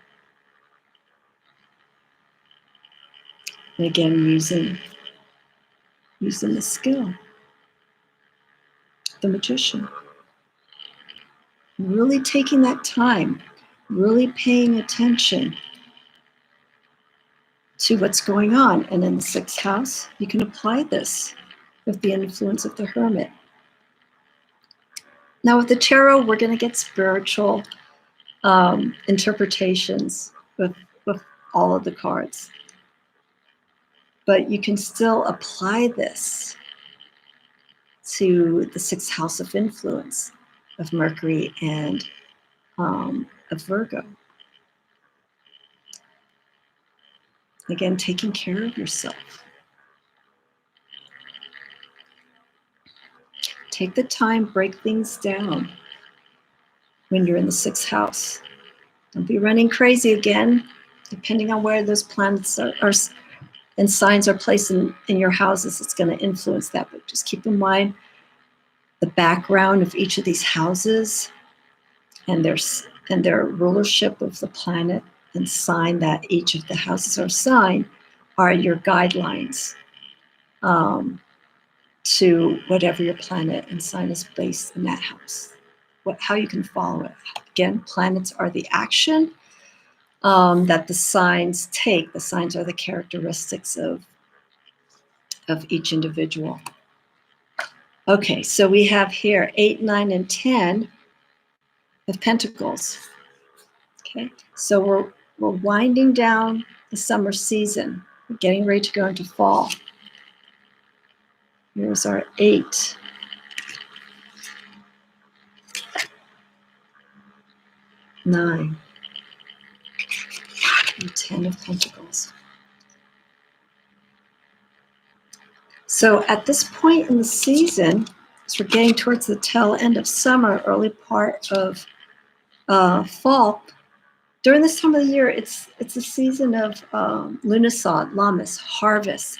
And again, using the skill, the Magician. Really taking that time, really paying attention to what's going on. And in the sixth house, you can apply this with the influence of the Hermit. Now with the tarot, we're going to get spiritual interpretations with all of the cards. But you can still apply this to the sixth house of influence of Mercury and of Virgo. Again, taking care of yourself. Take the time, break things down. when you're in the sixth house. Don't be running crazy again, depending on where those planets are and signs are placed in your houses. It's going to influence that, but just keep in mind the background of each of these houses and their rulership of the planet and sign that each of the houses are assigned are your guidelines to whatever your planet and sign is placed in that house. How you can follow it. Again, planets are the action that the signs take. The signs are the characteristics of each individual. Okay, so we have here 8, 9, and 10 of Pentacles. Okay, so we're winding down the summer season. We're getting ready to go into fall. Here's our 8. 9. And 10 of Pentacles. So at this point in the season, as we're getting towards the tail end of summer, early part of fall, during this time of the year, it's a season of Lunisad, Lammas, harvest.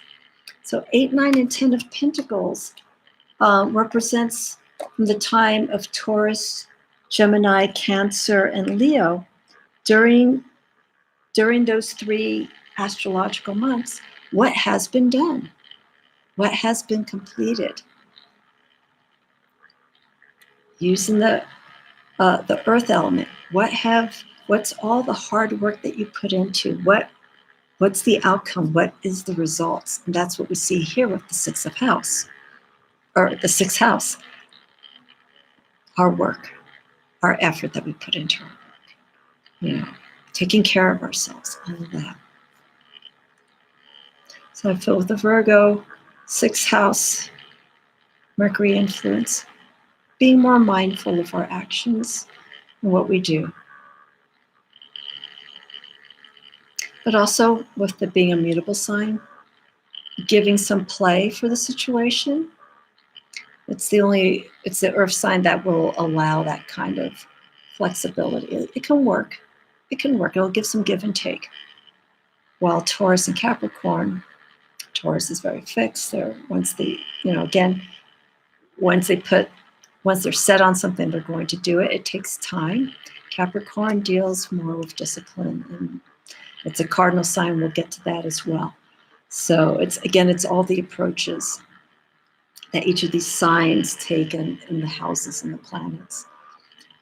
So 8, 9, and 10 of Pentacles represents from the time of Taurus, Gemini, Cancer, and Leo. During those 3 astrological months, what has been done? What has been completed? Using the earth element, what's all the hard work that you put into? What's the outcome? What is the results? And that's what we see here with the sixth house. Our work, our effort that we put into our work. Taking care of ourselves, all of that. So I feel with the Virgo, sixth house, Mercury influence, being more mindful of our actions and what we do. But also with the being a mutable sign, giving some play for the situation. It's the earth sign that will allow that kind of flexibility. It can work. It'll give some give and take. While Taurus and Capricorn, Taurus is very fixed. Once they're set on something, they're going to do it. It takes time. Capricorn deals more with discipline, and it's a cardinal sign. We'll get to that as well. So it's all the approaches that each of these signs take in the houses and the planets.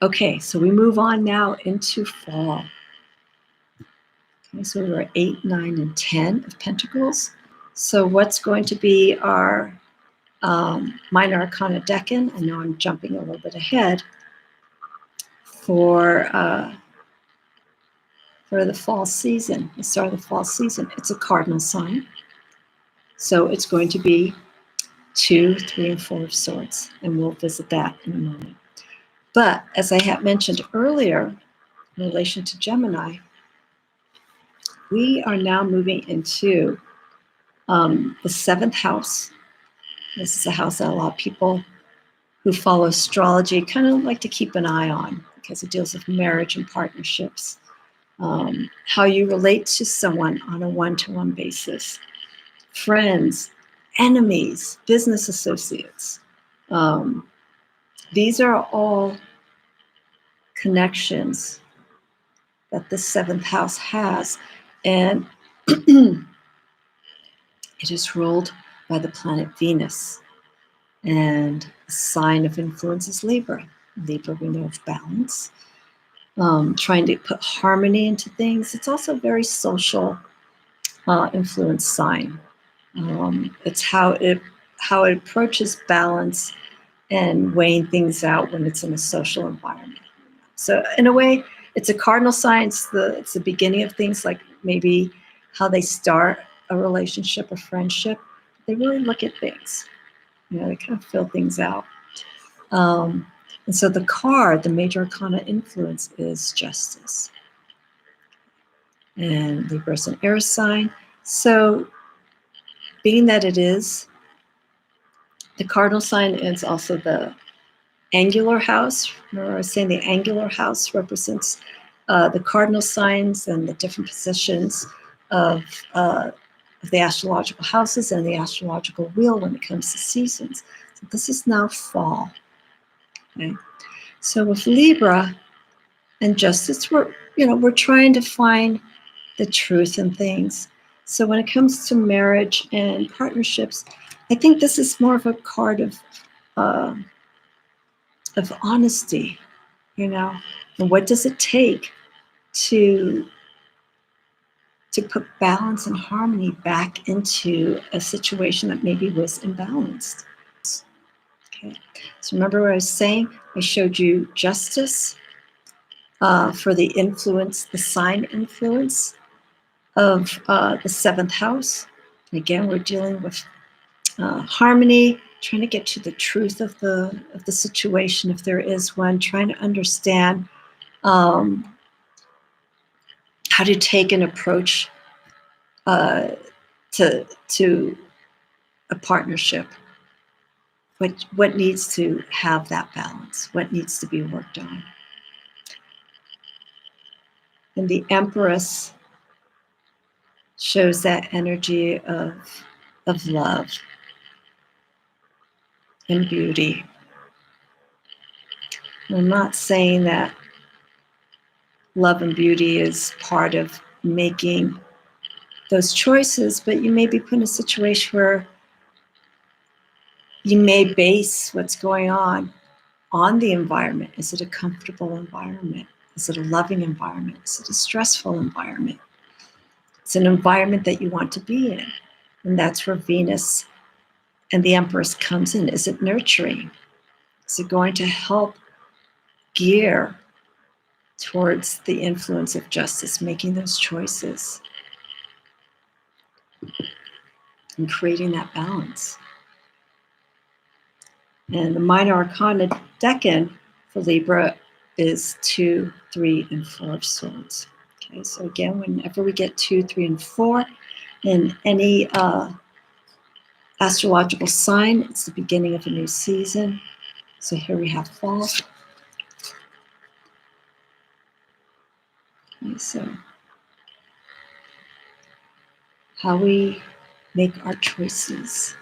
Okay, so we move on now into fall. Okay, so we're at 8, 9, and 10 of Pentacles. So what's going to be our minor arcana decan? I know I'm jumping a little bit ahead for the fall season, the start of the fall season. It's a cardinal sign. So it's going to be 2, 3, and 4 of swords, and we'll visit that in a moment. But as I had mentioned earlier, in relation to Gemini, we are now moving into the 7th house. This is a house that a lot of people who follow astrology kind of like to keep an eye on because it deals with marriage and partnerships, how you relate to someone on a one-to-one basis, friends, enemies, business associates. These are all connections that the 7th house has, and it is ruled by the planet Venus, and the sign of influence is Libra. Libra, we know, of balance, trying to put harmony into things. It's also a very social influence sign. It's how it approaches balance and weighing things out when it's in a social environment. So in a way, it's a cardinal sign. It's the beginning of things, like maybe how they start a relationship, a friendship. They really look at things. They kind of fill things out. And so the card, the major arcana influence, is justice. And Libra is an air sign. So being that it is, the cardinal sign is also the angular house. Remember I was saying the angular house represents the cardinal signs and the different positions of the astrological houses and the astrological wheel when it comes to seasons. So this is now fall. Okay? So with Libra and Justice, we're trying to find the truth in things. So when it comes to marriage and partnerships, I think this is more of a card of honesty, and what does it take to put balance and harmony back into a situation that maybe was imbalanced. Okay, so remember what I was saying? I showed you Justice for the influence, the sign influence of the 7th house. And again, we're dealing with harmony, trying to get to the truth of the situation, if there is one, trying to understand how to take an approach to a partnership. What needs to have that balance? What needs to be worked on? And the Empress shows that energy of love and beauty. I'm not saying that love and beauty is part of making those choices, but you may be put in a situation where you may base what's going on the environment. Is it a comfortable environment? Is it a loving environment? Is it a stressful environment? It's an environment that you want to be in. And that's where Venus and the Empress comes in. Is it nurturing? Is it going to help gear towards the influence of Justice, making those choices and creating that balance? And the minor arcana decan for Libra is 2, 3, and 4 of swords. Okay, so again, whenever we get 2, 3, and 4 in any astrological sign, it's the beginning of a new season. So here we have fall. Okay, so how we make our choices.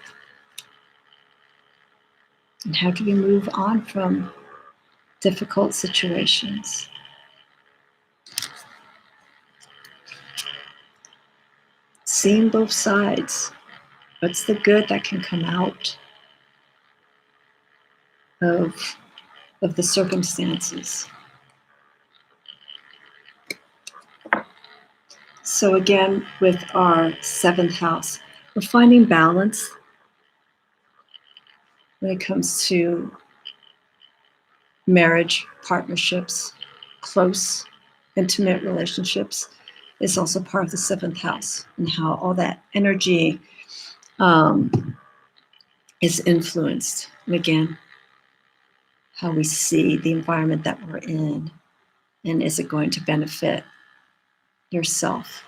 And how do we move on from difficult situations? Seeing both sides. What's the good that can come out of the circumstances? So again, with our 7th house, we're finding balance when it comes to marriage, partnerships, close, intimate relationships. Is also part of the 7th house, and how all that energy is influenced. And again, how we see the environment that we're in, and is it going to benefit yourself?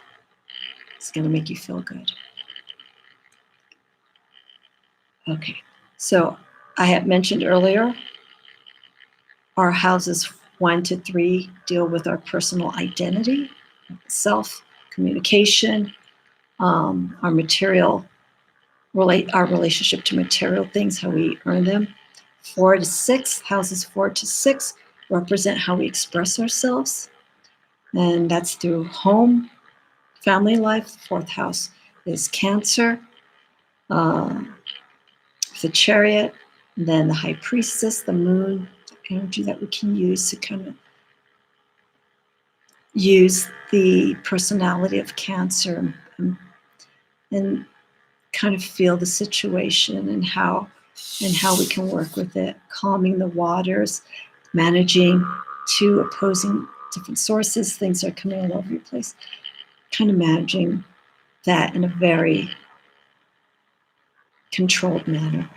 It's going to make you feel good. Okay, so I had mentioned earlier, our houses 1 to 3 deal with our personal identity, self, communication, our material, our relationship to material things, how we earn them. 4 to 6, houses 4 to 6 represent how we express ourselves, and that's through home, family life. The 4th house is Cancer, the Chariot, and then the High Priestess, the Moon, the energy that we can use to kind of use the personality of Cancer and kind of feel the situation and how we can work with it, calming the waters, managing 2 opposing different sources, things are coming all over your place, kind of managing that in a very controlled manner.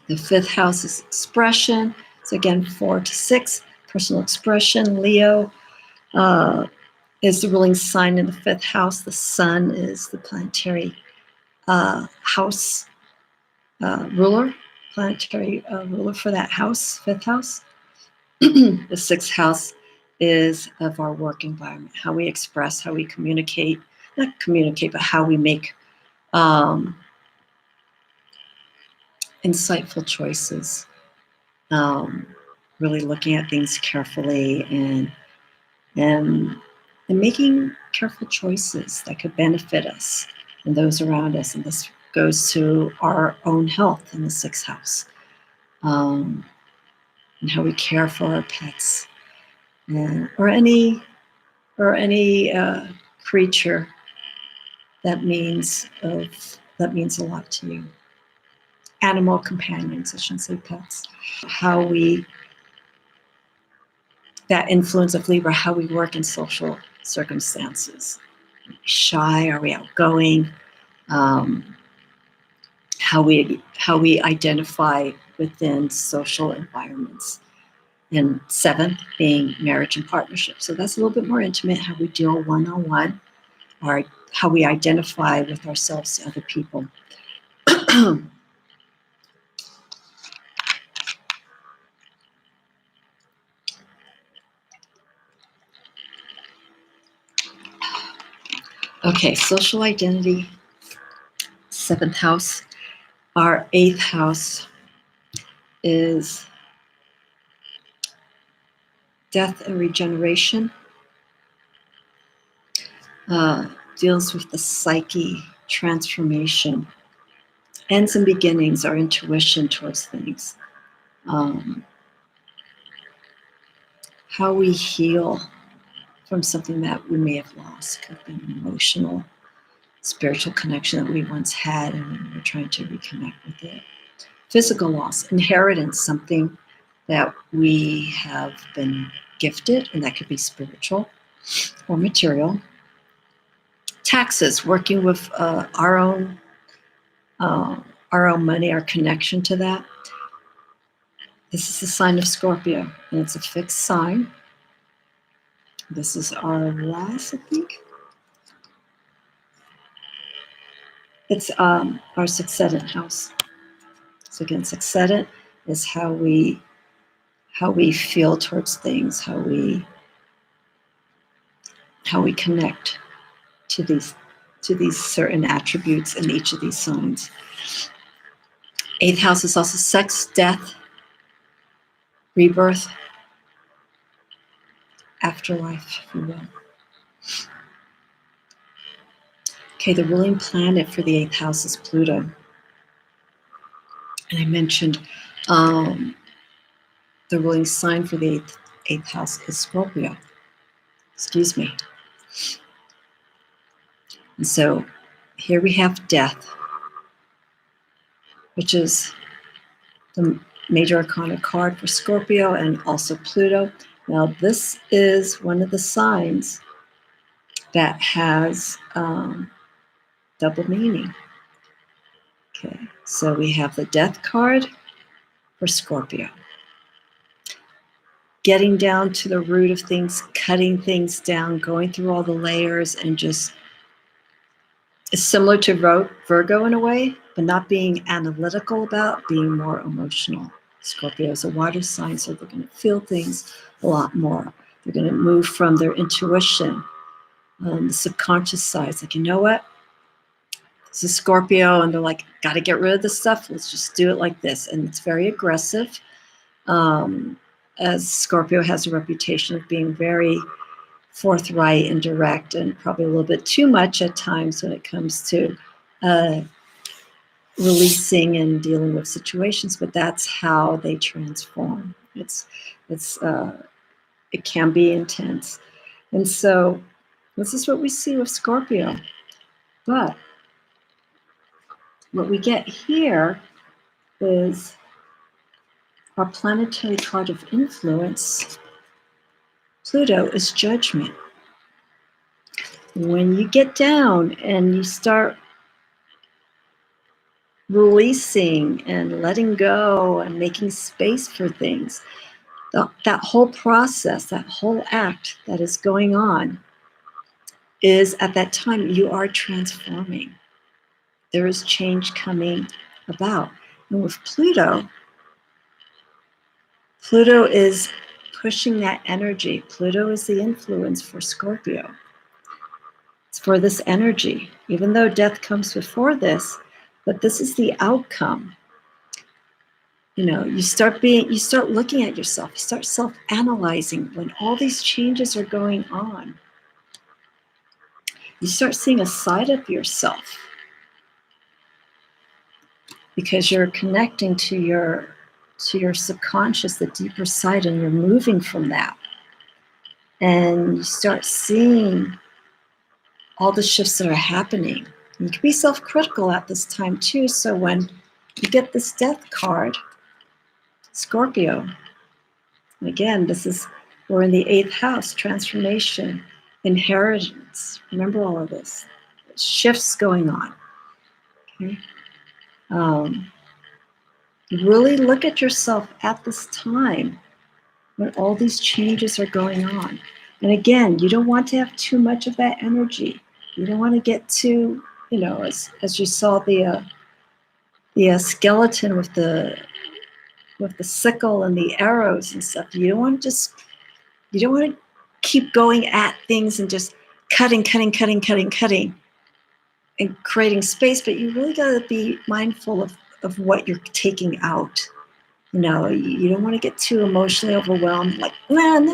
The 5th house is expression. So again, 4 to 6, personal expression. Leo is the ruling sign in the 5th house. The sun is the planetary house ruler, planetary ruler for that house, fifth house. The sixth house is of our work environment, how we express, how we communicate, not communicate, but how we make insightful choices, really looking at things carefully and making careful choices that could benefit us and those around us. And this goes to our own health in the sixth house, and how we care for our pets, or any creature that means a lot to you. Animal companions, I shouldn't say pets. That influence of Libra, how we work in social circumstances. Are we shy? Are we outgoing? How we identify within social environments. And seventh being marriage and partnership. So that's a little bit more intimate, how we deal one-on-one, or how we identify with ourselves to other people. Okay, social identity, seventh house. Our eighth house is death and regeneration. Deals with the psyche, transformation, ends and beginnings, our intuition towards things. How we heal from something that we may have lost. Could have been an emotional, spiritual connection that we once had and we're trying to reconnect with it. Physical loss, inheritance, something that we have been gifted, and that could be spiritual or material. Taxes, working with our own money, our connection to that. This is the sign of Scorpio, and it's a fixed sign. This is our last, I think. It's our Succedent house. So again, Succedent is how we feel towards things, how we connect to these certain attributes in each of these signs. Eighth house is also sex, death, rebirth, afterlife, if you will. Okay, the ruling planet for the eighth house is Pluto. And I mentioned the ruling sign for the eighth house is Scorpio. Excuse me. And so here we have death, which is the major arcana card for Scorpio and also Pluto. Now, this is one of the signs that has double meaning. Okay, so we have the death card for Scorpio. Getting down to the root of things, cutting things down, going through all the layers, and just, it's similar to Virgo in a way, but not being analytical about, being more emotional. Scorpio is a water sign, so they're going to feel things a lot more. They're going to move from their intuition, the subconscious side. It's like, you know what? This is Scorpio, and they're like, got to get rid of this stuff. Let's just do it like this. And it's very aggressive, as Scorpio has a reputation of being very forthright and direct, and probably a little bit too much at times when it comes to releasing and dealing with situations. But that's how they transform. It can be intense, and so this is what we see with Scorpio. But what we get here is our planetary card of influence. Pluto is judgment. When you get down and you start releasing and letting go and making space for things, that whole process, that whole act that is going on is, at that time, you are transforming. There is change coming about. And with Pluto, Pluto is pushing that energy. Pluto is the influence for Scorpio. It's for this energy, even though death comes before this, but this is the outcome. You know, you start looking at yourself, you start self-analyzing when all these changes are going on. You start seeing a side of yourself because you're connecting to your subconscious, the deeper side, and you're moving from that. And you start seeing all the shifts that are happening. You can be self-critical at this time too. So when you get this death card, Scorpio, and again, we're in the 8th house, transformation, inheritance. Remember all of this. Shifts going on. Okay? Really look at yourself at this time when all these changes are going on. And again, you don't want to have too much of that energy. You don't want to get too, you know, as you saw the skeleton with the sickle and the arrows and stuff. You don't want to keep going at things and just cutting, and creating space. But you really got to be mindful of what you're taking out. You know, you don't want to get too emotionally overwhelmed, like, no. And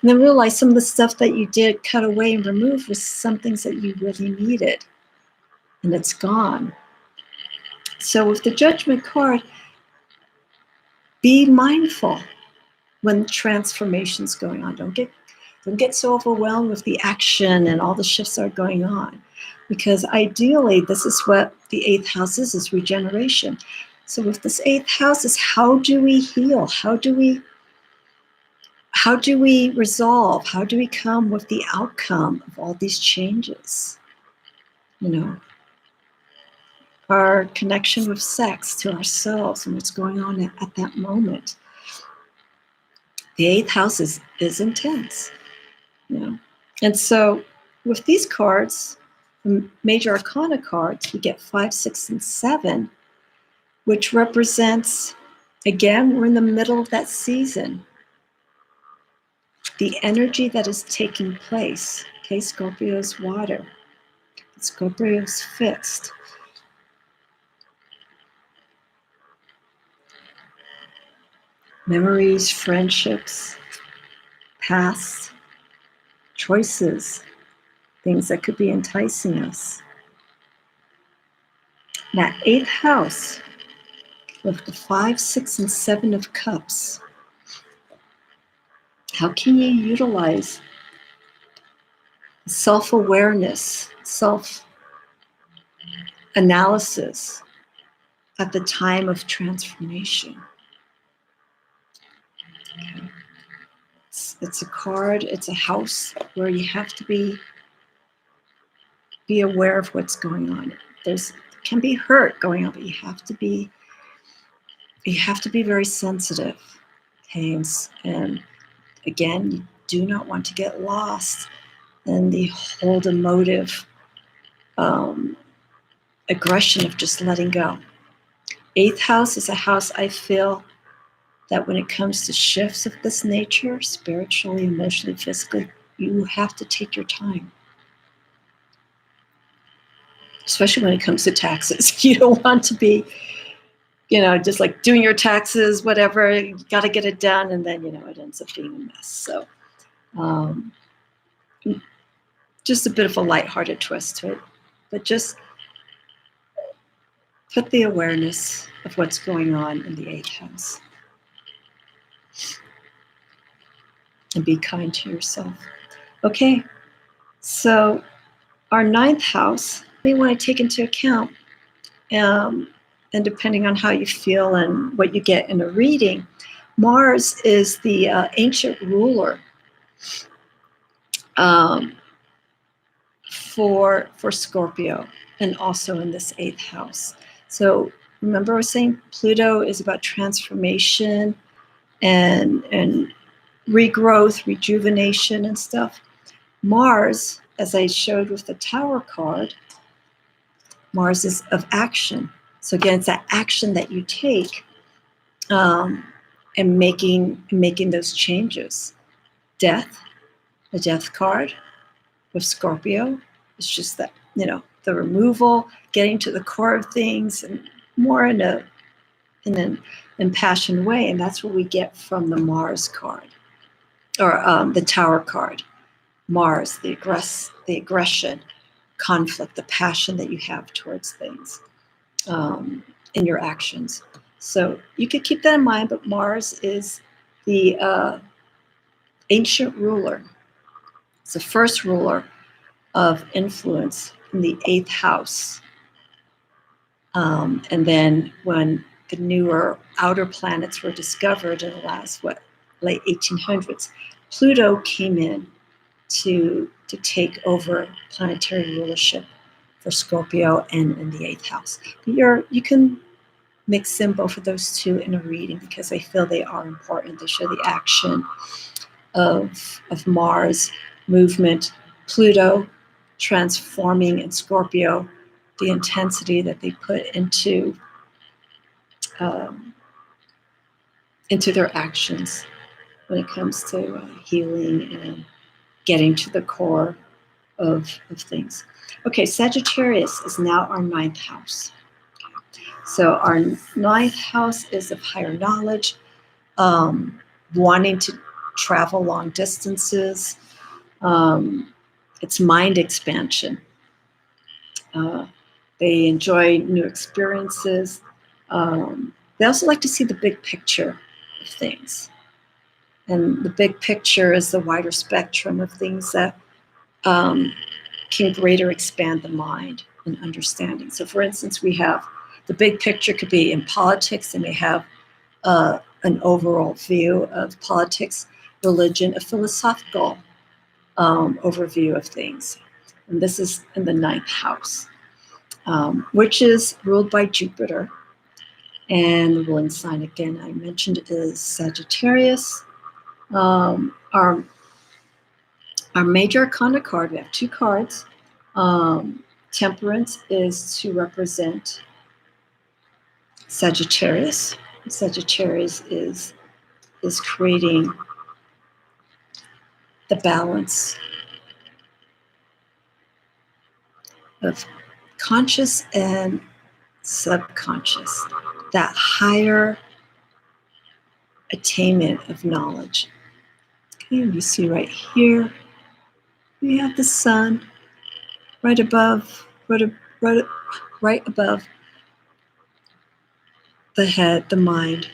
then realize some of the stuff that you did cut away and remove was some things that you really needed. And it's gone. So with the Judgment card, be mindful when transformation's going on. Don't get so overwhelmed with the action and all the shifts that are going on. Because ideally, this is what the 8th house is regeneration. So with this 8th house is how do we heal? How do we resolve? How do we come with the outcome of all these changes? You know, our connection with sex, to ourselves, and what's going on at that moment. The 8th house is intense, you know. And so with these cards, the major arcana cards, we get 5, 6, and 7, which represents, again, we're in the middle of that season. The energy that is taking place. Okay, Scorpio's water. Scorpio's fixed. Memories, friendships, past, choices, things that could be enticing us. That 8th house with the 5, 6, and 7 of cups. How can you utilize self-awareness, self-analysis at the time of transformation? Okay. It's a card, it's a house where you have to be aware of what's going on. Can be hurt going on, but you have to be very sensitive. Okay, and again, you do not want to get lost in the whole emotive aggression of just letting go. 8th house is a house, I feel, that when it comes to shifts of this nature, spiritually, emotionally, physically, you have to take your time. Especially when it comes to taxes. You don't want to be, you know, just like doing your taxes, whatever, you got to get it done, and then, you know, it ends up being a mess. So just a bit of a lighthearted twist to it, but just put the awareness of what's going on in the 8th house. And be kind to yourself. Okay, so our 9th house, we want to take into account, and depending on how you feel and what you get in a reading, Mars is the ancient ruler for Scorpio, and also in this 8th house. So remember I was saying Pluto is about transformation and regrowth, rejuvenation and stuff. Mars, as I showed with the Tower card, Mars is of action. So again, it's that action that you take and making those changes. Death, the death card with Scorpio, it's just that, the removal, getting to the core of things, and more in an impassioned way. And that's what we get from the Mars card, or the Tower card. Mars, the aggression, conflict, the passion that you have towards things in your actions. So you could keep that in mind, but Mars is the ancient ruler. It's the first ruler of influence in the 8th house. And then when the newer outer planets were discovered in the last, late 1800s, Pluto came in to take over planetary rulership for Scorpio and in the 8th house. But you can mix in both of those two in a reading because I feel they are important. They show the action of Mars movement, Pluto transforming in Scorpio, the intensity that they put into their actions when it comes to healing and getting to the core of things. Okay, Sagittarius is now our 9th house. So our 9th house is of higher knowledge, wanting to travel long distances. It's mind expansion. They enjoy new experiences. They also like to see the big picture of things. And the big picture is the wider spectrum of things that can greater expand the mind and understanding. So for instance, we have the big picture could be in politics, and they have an overall view of politics, religion, a philosophical overview of things. And this is in the 9th house, which is ruled by Jupiter. And the ruling sign, again, I mentioned, is Sagittarius. Our major arcana card, we have 2 cards. Temperance is to represent Sagittarius. Sagittarius is creating the balance of conscious and subconscious, that higher attainment of knowledge. Okay, and you see right here, we have the sun right above the head, the mind.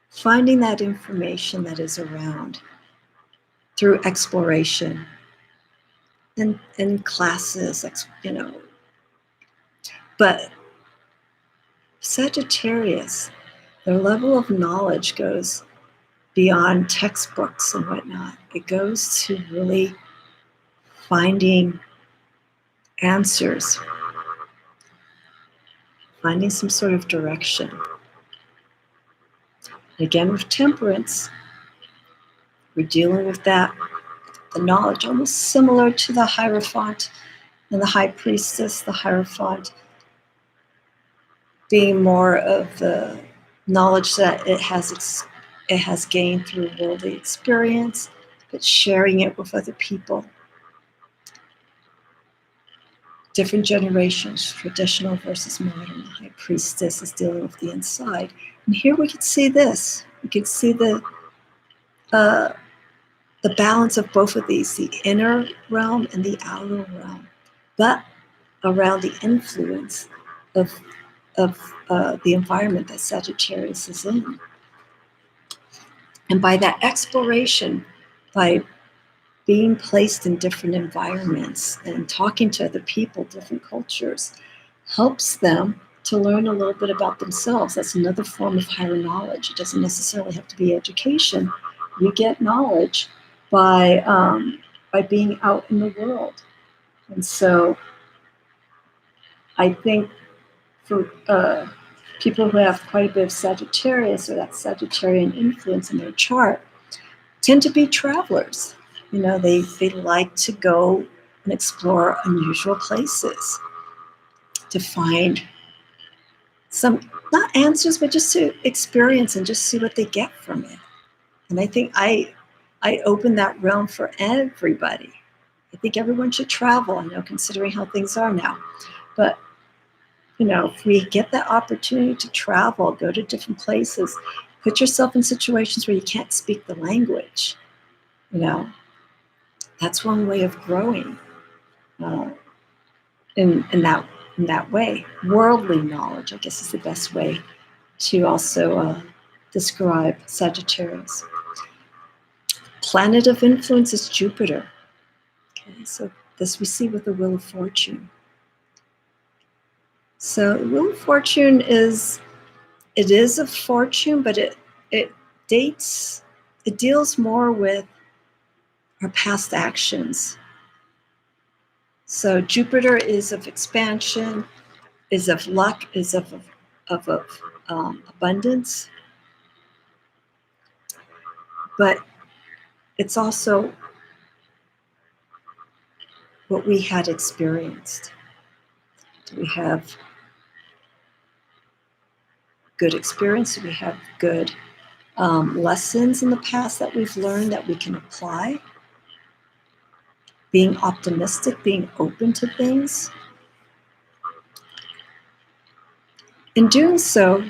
Finding that information that is around through exploration in classes, But Sagittarius, their level of knowledge goes beyond textbooks and whatnot. It goes to really finding answers, finding some sort of direction. Again, with temperance, we're dealing with that, the knowledge, almost similar to the Hierophant and the High Priestess, the Hierophant being more of the knowledge that it has gained through worldly experience, but sharing it with other people. Different generations, traditional versus modern. The High Priestess is dealing with the inside. And here we can see this. We can see the balance of both of these, the inner realm and the outer realm, but around the influence of the environment that Sagittarius is in. And by that exploration, by being placed in different environments and talking to other people, different cultures, helps them to learn a little bit about themselves. That's another form of higher knowledge. It doesn't necessarily have to be education. You get knowledge by being out in the world. And so I think for people who have quite a bit of Sagittarius or that Sagittarian influence in their chart tend to be travelers. They like to go and explore unusual places, to find some, not answers, but just to experience and just see what they get from it. And I think I open that realm for everybody. I think everyone should travel, I know, considering how things are now. But, if we get that opportunity to travel, go to different places, put yourself in situations where you can't speak the language, that's one way of growing in that way. Worldly knowledge, I guess, is the best way to also describe Sagittarius. Planet of influence is Jupiter. Okay, so this we see with the Wheel of Fortune. So the Wheel of Fortune is a fortune, but it deals more with our past actions. So Jupiter is of expansion, is of luck, is of abundance, but it's also what we had experienced. Do we have good experience? Do we have good lessons in the past that we've learned that we can apply? Being optimistic, being open to things. In doing so,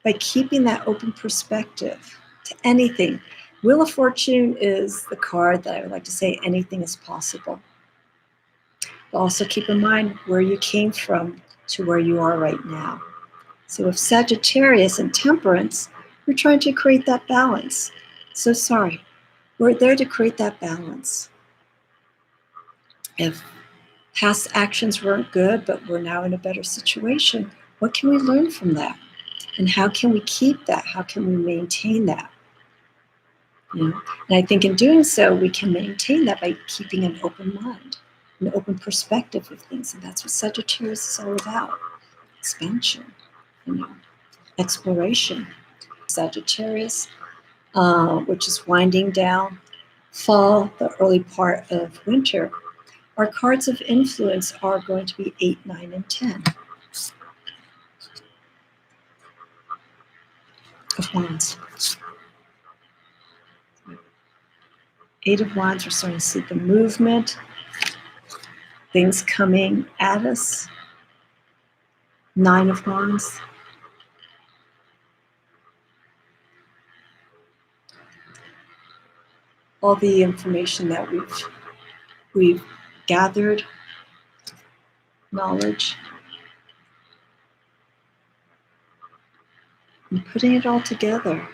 by keeping that open perspective to anything. Wheel of Fortune is the card that I would like to say anything is possible. But also keep in mind where you came from to where you are right now. So with Sagittarius and Temperance, we're trying to create that balance. So sorry, we're there to create that balance. If past actions weren't good, but we're now in a better situation, what can we learn from that? And how can we keep that? How can we maintain that? And I think in doing so, we can maintain that by keeping an open mind, an open perspective of things. And that's what Sagittarius is all about. Expansion, exploration. Sagittarius, which is winding down, fall, the early part of winter. Our cards of influence are going to be 8, 9, and 10. Of Wands. 8 of Wands, we're starting to see the movement, things coming at us. 9 of Wands. All the information that we've gathered, knowledge, and putting it all together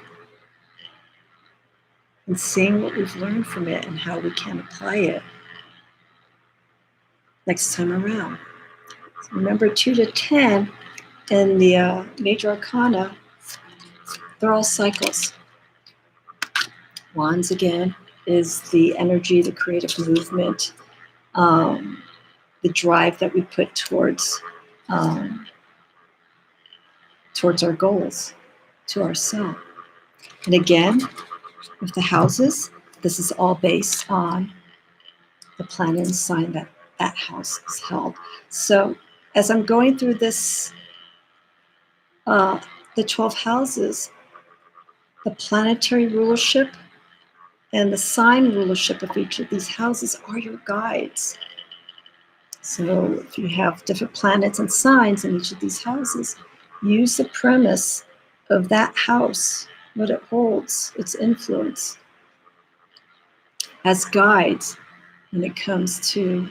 and seeing what we've learned from it and how we can apply it next time around. So remember, 2 to 10 in the major arcana, they're all cycles. Wands, again, is the energy, the creative movement, the drive that we put towards our goals, to ourselves. And again, with the houses, this is all based on the planet and sign that that house is held. So as I'm going through this, the 12 houses, the planetary rulership and the sign rulership of each of these houses are your guides. So if you have different planets and signs in each of these houses, use the premise of that house, what it holds, its influence, as guides when it comes to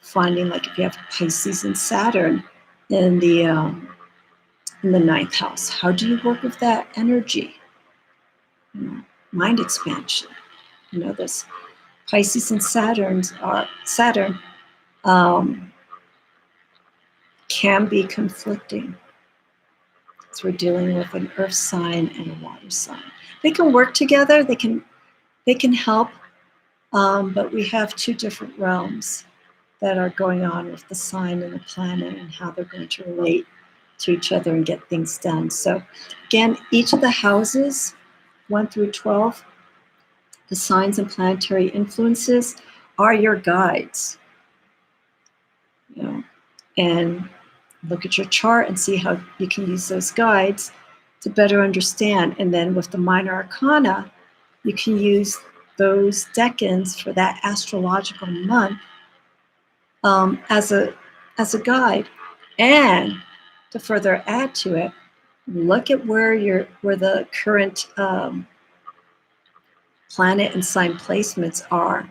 finding, like if you have Pisces and Saturn in the 9th house, how do you work with that energy? Mind expansion. This Pisces and Saturn can be conflicting. So we're dealing with an earth sign and a water sign. They can work together. They can help, but we have 2 different realms that are going on with the sign and the planet and how they're going to relate to each other and get things done. So again, each of the houses, 1 through 12, the signs and planetary influences are your guides. and look at your chart and see how you can use those guides to better understand. And then with the minor arcana, you can use those decans for that astrological month as a guide. And to further add to it, look at where the current planet and sign placements are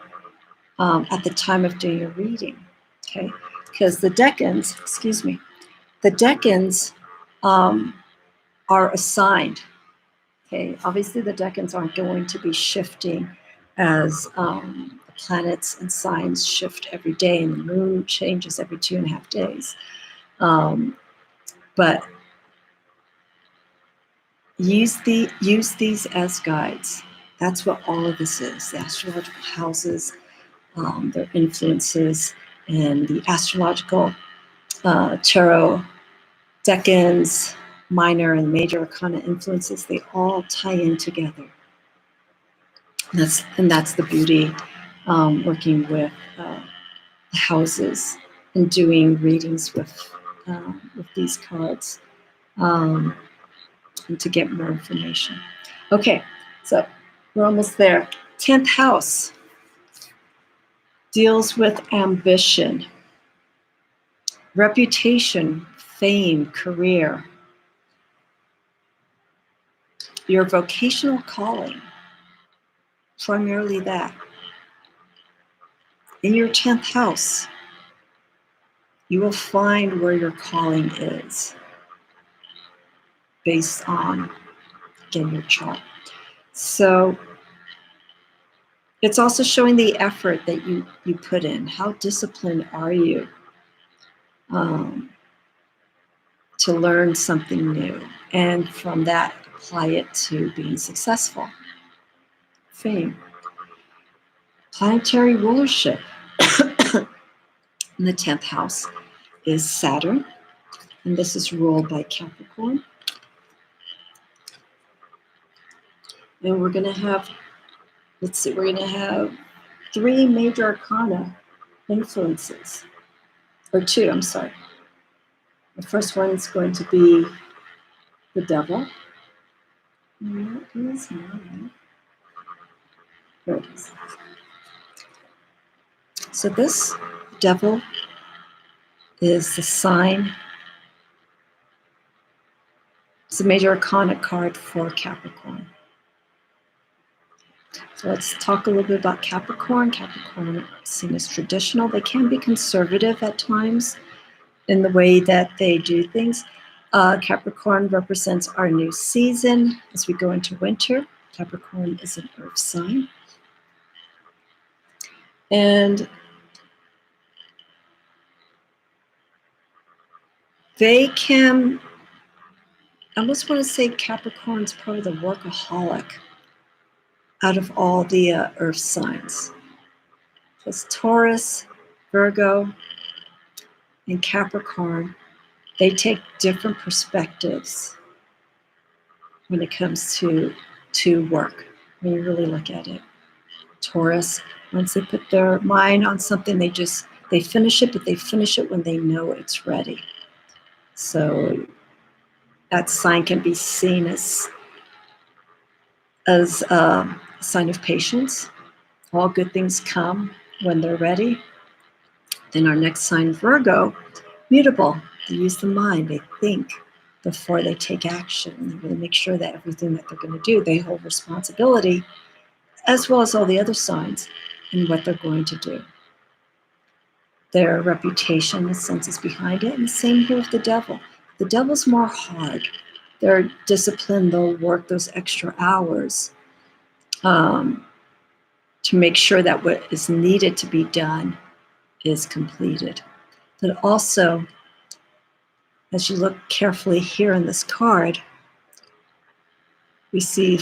at the time of doing your reading. Okay, because the decans, are assigned. Okay, obviously the decans aren't going to be shifting as the planets and signs shift every day, and the moon changes every 2.5 days. But use these as guides. That's what all of this is. The astrological houses, their influences, and the astrological tarot decans, minor and major arcana influences, they all tie in together. That's the beauty working with the houses and doing readings with these cards, and to get more information. Okay, so we're almost there. 10th house deals with ambition, reputation, fame, career, your vocational calling, primarily that. In your 10th house, you will find where your calling is based on, again, your chart. So it's also showing the effort that you put in. How disciplined are you to learn something new? And from that, apply it to being successful. Fame. Planetary rulership in the 10th house is Saturn, and this is ruled by Capricorn. And we're going to have, we're going to have 3 major arcana influences, or 2, I'm sorry. The first one is going to be the devil. And that is mine. Here it is. So this devil is the sign. It's a major arcana card for Capricorn. So let's talk a little bit about Capricorn. Capricorn is seen as traditional. They can be conservative at times in the way that they do things. Capricorn represents our new season as we go into winter. Capricorn is an earth sign. And they can, I almost want to say Capricorn's probably the workaholic out of all the earth signs. Plus Taurus, Virgo, and Capricorn, they take different perspectives when it comes to work, when you really look at it. Taurus, once they put their mind on something, they finish it, but they finish it when they know it's ready. So that sign can be seen as a sign of patience. All good things come when they're ready. Then our next sign, Virgo, mutable. They use the mind, they think before they take action. They really make sure that everything that they're going to do, they hold responsibility, as well as all the other signs in what they're going to do. Their reputation, the sense is behind it, and the same here with the devil. The devil's more hard. They're disciplined, they'll work those extra hours to make sure that what is needed to be done is completed. But also, as you look carefully here in this card, we see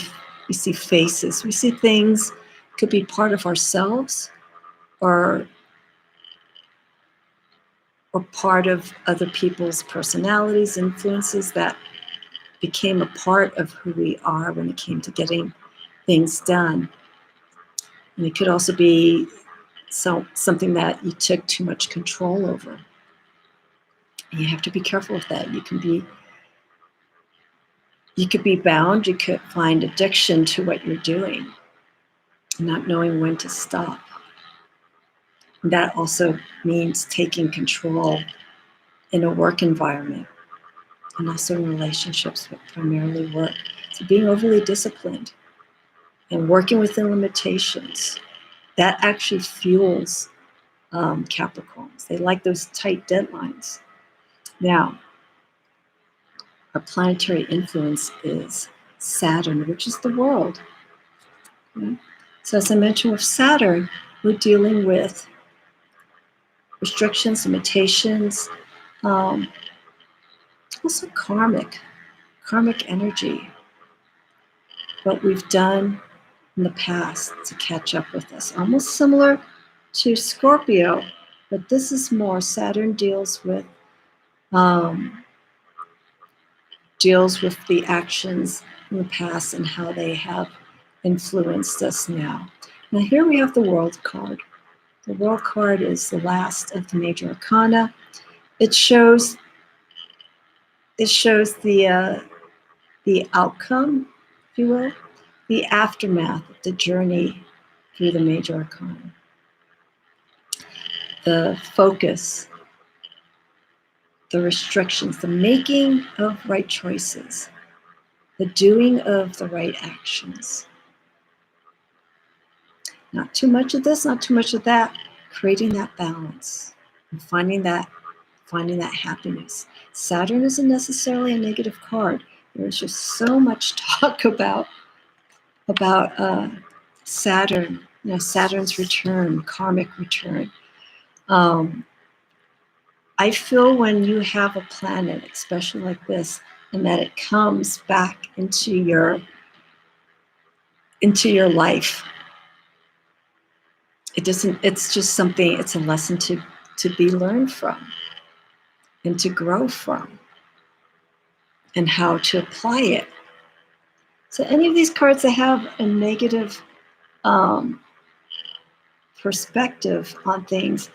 faces. We see things could be part of ourselves or part of other people's personalities, influences that became a part of who we are when it came to getting things done. And it could also be something that you took too much control over. And you have to be careful with that. You could be bound. You could find addiction to what you're doing, not knowing when to stop. And that also means taking control in a work environment and also in relationships, but primarily work. So being overly disciplined and working within limitations, that actually fuels Capricorns. They like those tight deadlines. Now, our planetary influence is Saturn, which is the world. Okay? So as I mentioned with Saturn, we're dealing with restrictions, limitations, also karmic energy, what we've done in the past to catch up with us. Almost similar to Scorpio, but this is more, Saturn deals with the actions in the past and how they have influenced us now. Now here we have the World card. The World card is the last of the major arcana. It shows the outcome, if you will, the aftermath of the journey through the major arcana. The focus, the restrictions, the making of right choices, the doing of the right actions. Not too much of this, not too much of that, creating that balance and finding that happiness. Saturn isn't necessarily a negative card. There's just so much talk about Saturn, Saturn's return, karmic return. I feel when you have a planet, especially like this, and that it comes back into your life, it's just something, it's a lesson to be learned from and to grow from and how to apply it. So any of these cards that have a negative perspective on things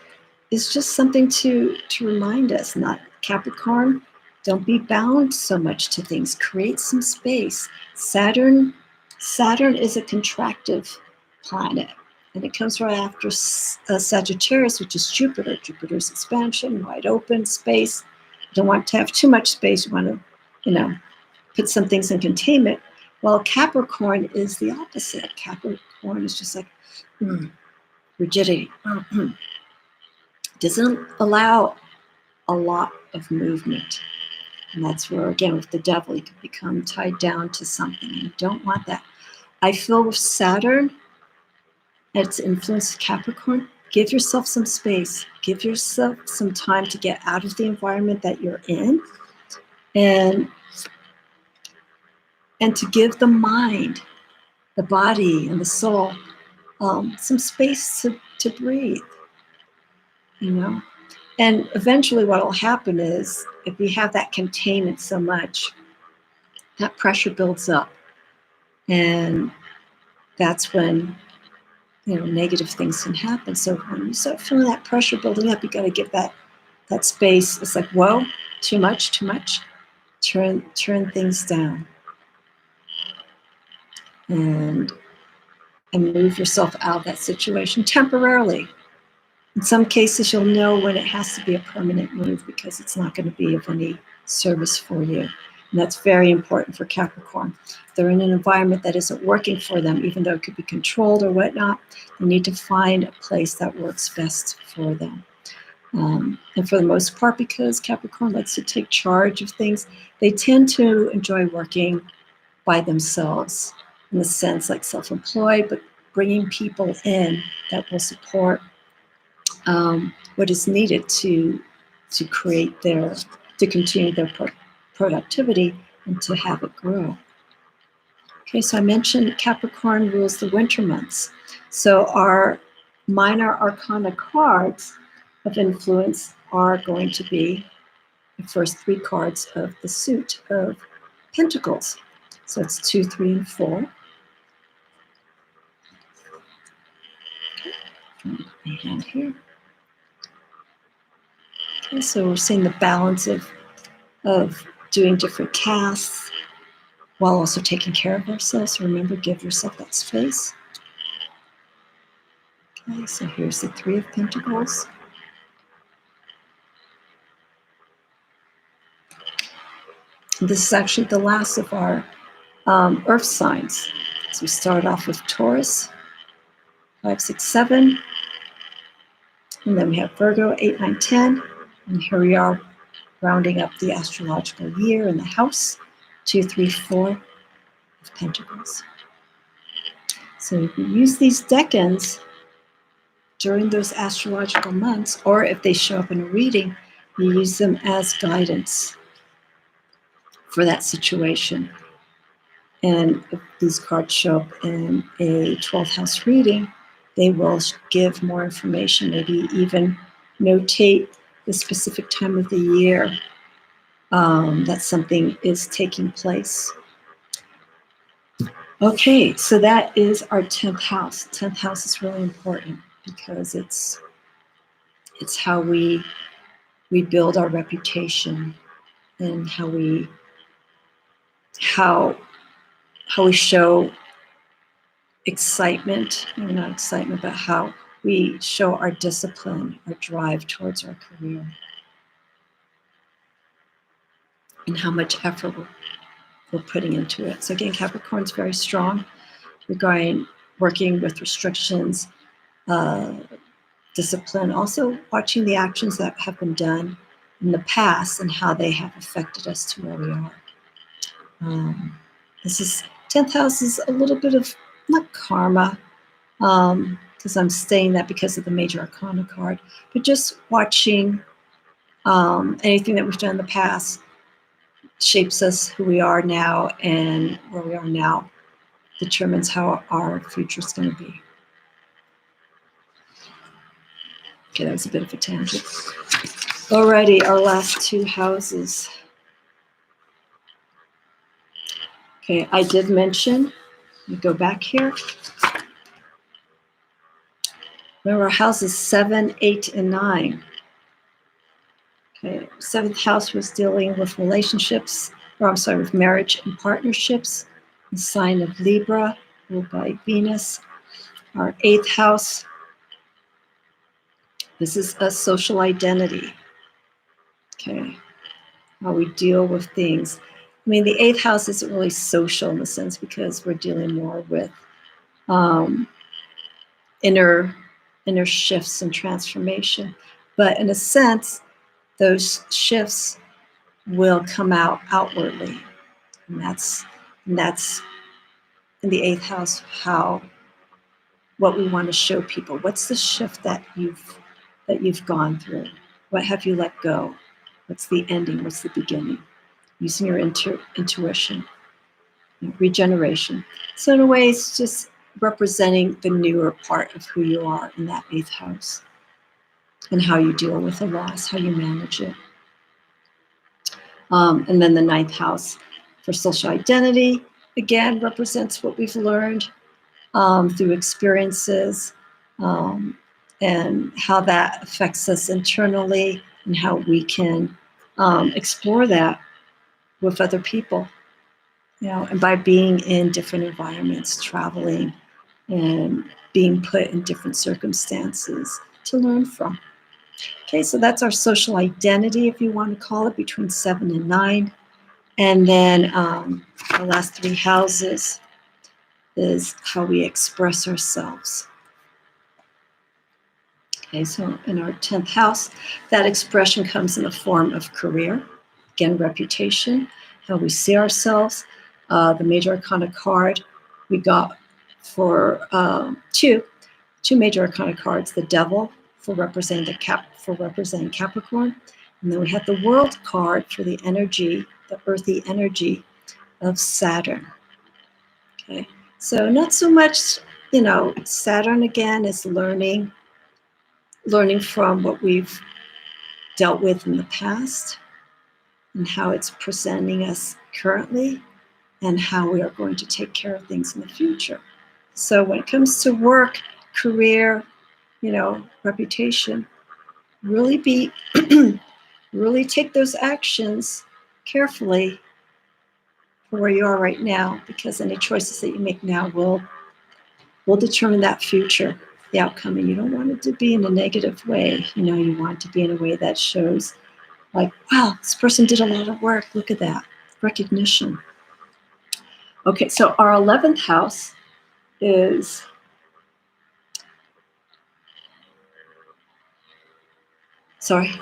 is just something to remind us. Not Capricorn, don't be bound so much to things. Create some space. Saturn is a contractive planet, and it comes right after Sagittarius, which is Jupiter. Jupiter's expansion, wide open space. You don't want to have too much space. You want to, put some things in containment. While Capricorn is the opposite. Capricorn is just like rigidity. Doesn't allow a lot of movement. And that's where, again, with the devil, you can become tied down to something. And you don't want that. I feel with Saturn, its influence Capricorn, give yourself some space. Give yourself some time to get out of the environment that you're in. And to give the mind, the body, and the soul some space to breathe, And eventually what will happen is, if we have that containment so much, that pressure builds up. And that's when, negative things can happen. So when you start feeling that pressure building up, you got to give that space. It's like, whoa, too much. Turn things down. And move yourself out of that situation temporarily. In some cases, you'll know when it has to be a permanent move because it's not going to be of any service for you. And that's very important for Capricorn. If they're in an environment that isn't working for them, even though it could be controlled or whatnot, they need to find a place that works best for them. And for the most part, because Capricorn likes to take charge of things, they tend to enjoy working by themselves, in the sense like self-employed, but bringing people in that will support what is needed to continue their productivity and to have it grow. Okay, so I mentioned Capricorn rules the winter months. So our minor arcana cards of influence are going to be the first three cards of the suit of Pentacles. So it's 2, 3, and 4. Okay, put my hand here. Okay, so we're seeing the balance of doing different tasks while also taking care of ourselves. So remember, give yourself that space. Okay, so here's the Three of Pentacles. This is actually the last of our earth signs. So we start off with Taurus, 5, 6, 7. And then we have Virgo, 8, 9, 10. And here we are rounding up the astrological year in the house, 2, 3, 4 of Pentacles. So you can use these decans during those astrological months, or if they show up in a reading, you use them as guidance for that situation. And if these cards show up in a 12th house reading, they will give more information, maybe even notate the specific time of the year that something is taking place. Okay, so that is our 10th house. 10th house is really important because it's how we build our reputation and how we show excitement, not excitement, but how we show our discipline, our drive towards our career, and how much effort we're putting into it. So again, Capricorn's very strong regarding working with restrictions, discipline, also watching the actions that have been done in the past and how they have affected us to where we are. This is 10th house is a little bit of not karma, because I'm saying that because of the major arcana card, but just watching anything that we've done in the past shapes us who we are now, and where we are now determines how our future is going to be. Okay, that was a bit of a tangent. Alrighty, our last two houses. Okay, I did mention, let me go back here. Remember, our houses 7, 8, and 9. Okay, 7th house was dealing with relationships, with marriage and partnerships. The sign of Libra, ruled by Venus. Our 8th house, this is a social identity. Okay, how we deal with things. I mean, the 8th house isn't really social in the sense because we're dealing more with inner shifts and transformation. But in a sense, those shifts will come out outwardly. And that's in the 8th house, what we want to show people. What's the shift that you've gone through? What have you let go? What's the ending? What's the beginning? Using your intuition, regeneration. So in a way, it's just representing the newer part of who you are in that 8th house and how you deal with the loss, how you manage it. And then the 9th house for social identity, again, represents what we've learned through experiences and how that affects us internally and how we can explore that with other people, and by being in different environments, traveling and being put in different circumstances to learn from. Okay, so that's our social identity, if you want to call it, between 7 and 9. And then our last 3 houses is how we express ourselves. Okay, so in our 10th house, that expression comes in the form of career, again, reputation, how we see ourselves. The major arcana card we got for two major arcana cards: the Devil for representing Capricorn, and then we have the World card for the energy, the earthy energy of Saturn. Okay, so not so much, Saturn again is learning from what we've dealt with in the past and how it's presenting us currently and how we are going to take care of things in the future. So when it comes to work, career, reputation, really be really take those actions carefully for where you are right now, because any choices that you make now will determine that future, the outcome. And you don't want it to be in a negative way. You want it to be in a way that shows, like, wow, this person did a lot of work. Look at that recognition. Okay, so our 11th house is, sorry,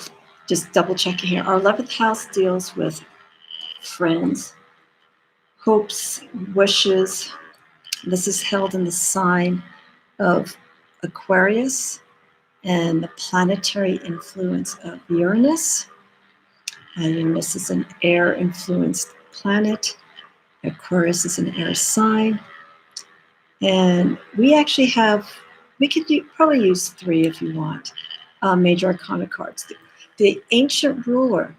just double checking here. Our 11th house deals with friends, hopes, wishes. This is held in the sign of Aquarius and the planetary influence of Uranus. Uranus is an air-influenced planet. Aquarius is an air sign. And we actually we could probably use 3 if you want, major arcana cards. The ancient ruler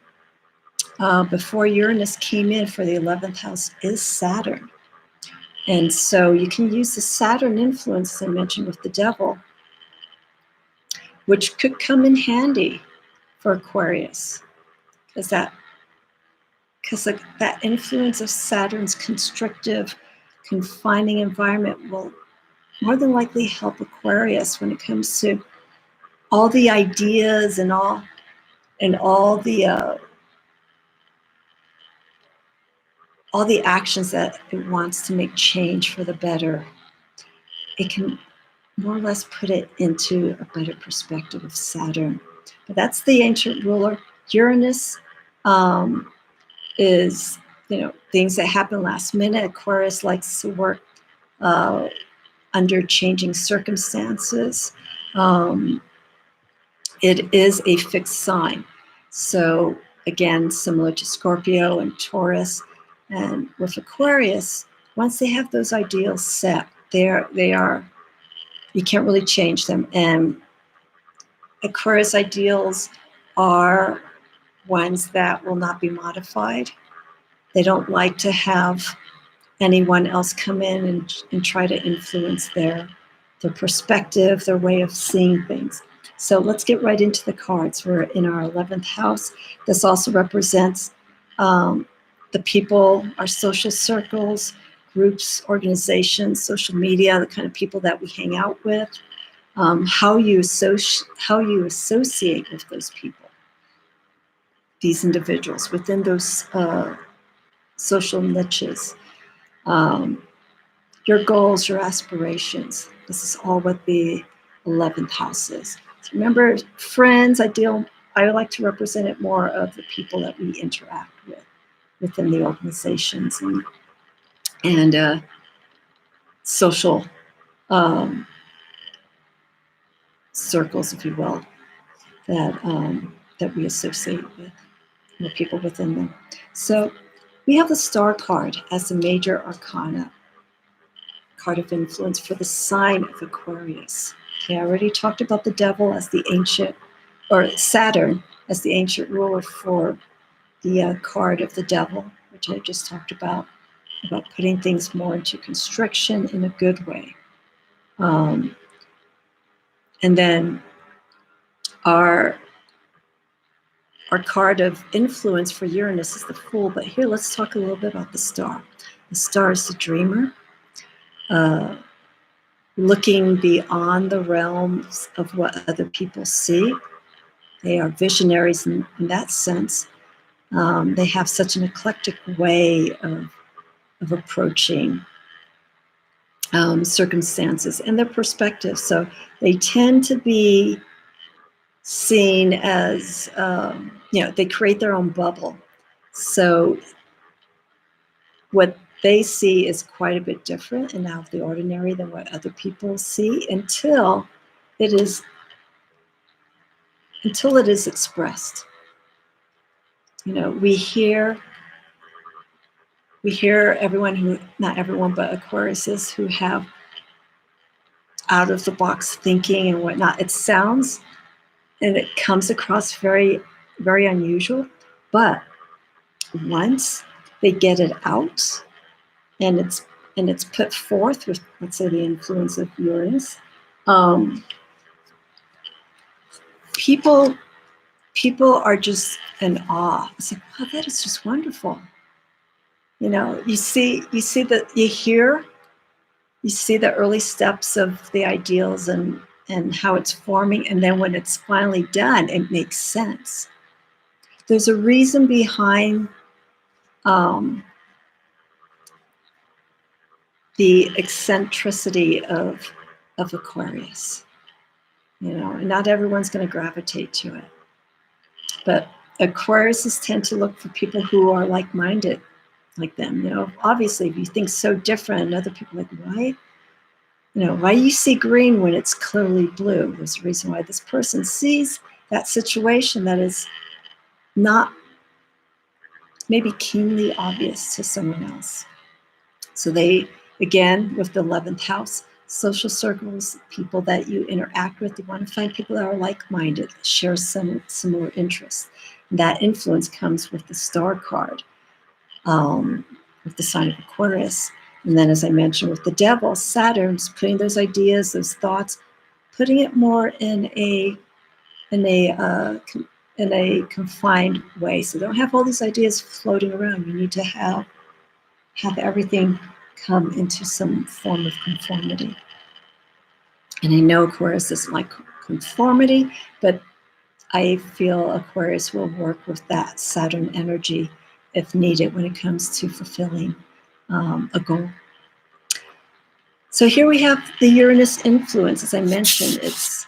before Uranus came in for the 11th house is Saturn. And so you can use the Saturn influence, as I mentioned, with the devil, which could come in handy for Aquarius, because that influence of Saturn's constrictive, confining environment will more than likely help Aquarius when it comes to all the ideas and all the actions that it wants to make change for the better. It can more or less put it into a better perspective of Saturn. But that's the ancient ruler. Uranus is, things that happen last minute. Aquarius likes to work under changing circumstances. It is a fixed sign. So again, similar to Scorpio and Taurus. And with Aquarius, once they have those ideals set, they are, you can't really change them. And Aquarius ideals are ones that will not be modified. They don't like to have anyone else come in and try to influence their perspective, their way of seeing things. So let's get right into the cards. We're in our 11th house. This also represents the people, our social circles, groups, organizations, social media, the kind of people that we hang out with, how you associate with those people, these individuals within those social niches, your goals, your aspirations. This is all what the 11th house is. So remember, friends, I like to represent it more of the people that we interact with within the organizations and social circles, if you will, that we associate with, the people within them. So we have the Star card as the major arcana card of influence for the sign of Aquarius. Okay, I already talked about the devil as the ancient, or Saturn as the ancient ruler for the card of the devil, which I just talked about putting things more into constriction in a good way. And then our card of influence for Uranus is the Fool. But here, let's talk a little bit about the Star. The Star is the dreamer, looking beyond the realms of what other people see. They are visionaries in that sense. They have such an eclectic way of approaching circumstances and their perspective. So they tend to be seen as, they create their own bubble. So what they see is quite a bit different and out of the ordinary than what other people see until it is expressed. We hear everyone not everyone, but Aquariuses who have out of the box thinking and whatnot. It sounds and it comes across very, very unusual, but once they get it out and it's put forth with, let's say, the influence of Uranus, people people are just in awe. It's like, wow, that is just wonderful. You know, you see that, you see the early steps of the ideals and how it's forming, and then when it's finally done, it makes sense. There's a reason behind the eccentricity of Aquarius. You know, and not everyone's going to gravitate to it, but Aquariuses tend to look for people who are like-minded like them. You know, obviously, if you think so different, and other people are like, why? You know, why you see green when it's clearly blue? There's a reason why this person sees that situation that is not maybe keenly obvious to someone else. So they, again, with the 11th house, social circles, people that you interact with, you want to find people that are like-minded, that share some similar interests. And that influence comes with the star card, with the sign of Aquarius. And then, as I mentioned, with the devil, Saturn's putting those ideas, those thoughts, putting it more in a confined way. So don't have all these ideas floating around. You need to have everything come into some form of conformity. And I know Aquarius doesn't like conformity, but I feel Aquarius will work with that Saturn energy if needed when it comes to fulfilling a goal. So here we have the Uranus influence. As I mentioned, it's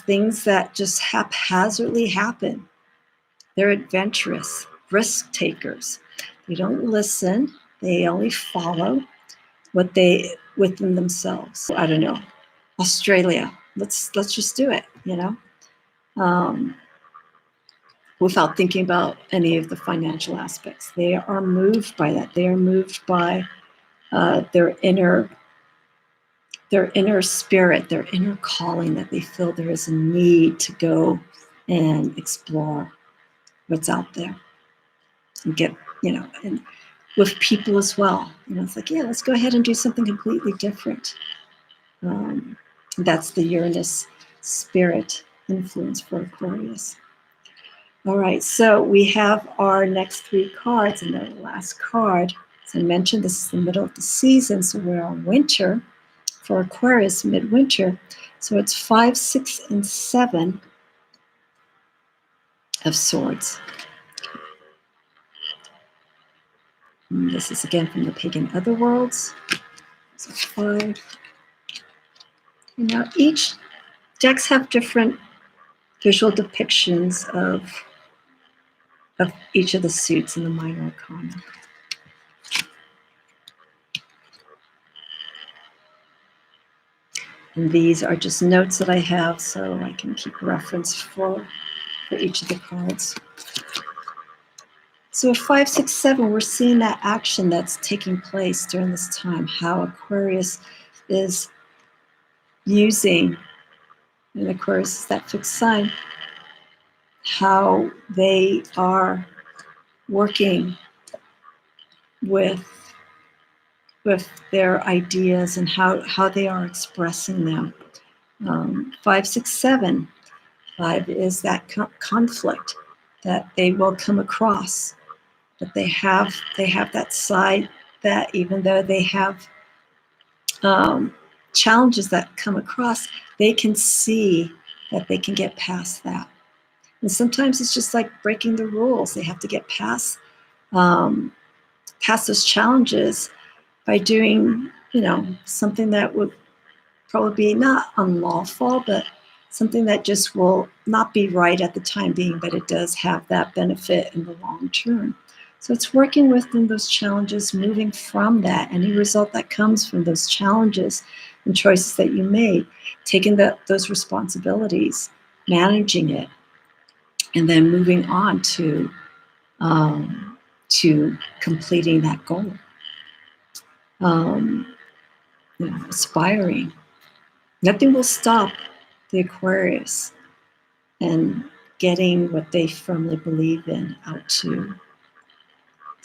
things that just haphazardly happen. They're adventurous, risk takers. They don't listen. They only follow what they within themselves. I don't know. Australia. Let's just do it. You know, without thinking about any of the financial aspects. They are moved by that. They are moved by their inner spirit, their inner calling, that they feel there is a need to go and explore what's out there and get, you know, and with people as well. You know, it's like, yeah, let's go ahead and do something completely different. That's the Uranus spirit influence for Aquarius. All right, so we have our next three cards, and the last card, as I mentioned, this is the middle of the season, so we're on winter. For Aquarius, midwinter. So it's 5, 6, and 7 of swords. And this is again from the pagan otherworlds. So 5. You know, each decks have different visual depictions of each of the suits in the minor arcana. And these are just notes that I have, so I can keep reference for each of the cards. So 5, 6, 7, we're seeing that action that's taking place during this time, how Aquarius is using, and Aquarius is that fixed sign, how they are working with their ideas and how they are expressing them. 5, 6, 7. 5 is that conflict that they will come across, but they have that side that even though they have challenges that come across, they can see that they can get past that. And sometimes it's just like breaking the rules. They have to get past those challenges by doing, you know, something that would probably be not unlawful, but something that just will not be right at the time being, but it does have that benefit in the long term. So it's working within those challenges, moving from that, any result that comes from those challenges and choices that you made, taking those responsibilities, managing it, and then moving on to completing that goal. You know, aspiring. Nothing will stop the Aquarius and getting what they firmly believe in out to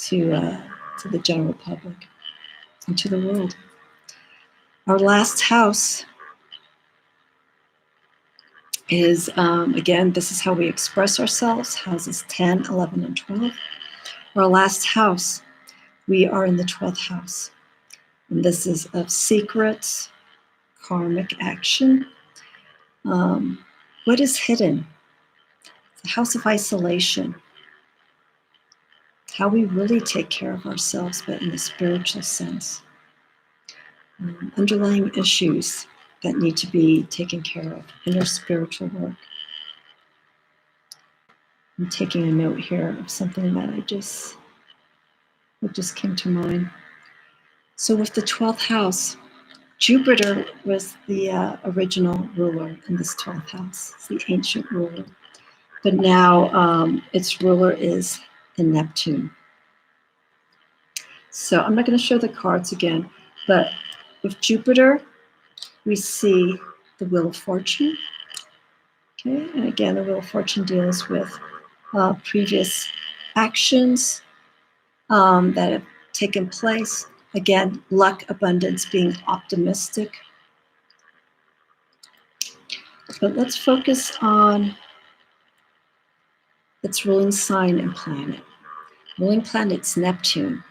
the general public and to the world. Our last house is, again, this is how we express ourselves, houses 10, 11, and 12. Our last house, we are in the 12th house. And this is of secrets, karmic action. What is hidden? The house of isolation. How we really take care of ourselves, but in a spiritual sense. Underlying issues that need to be taken care of in your spiritual work. I'm taking a note here of something that just came to mind. So with the 12th house, Jupiter was the original ruler in this 12th house. It's the ancient ruler. But now its ruler is in Neptune. So I'm not going to show the cards again, but with Jupiter, we see the Wheel of Fortune. Okay, and again, the Wheel of Fortune deals with previous actions that have taken place. Again, luck, abundance, being optimistic. But let's focus on its ruling sign and planet. Ruling planet's Neptune,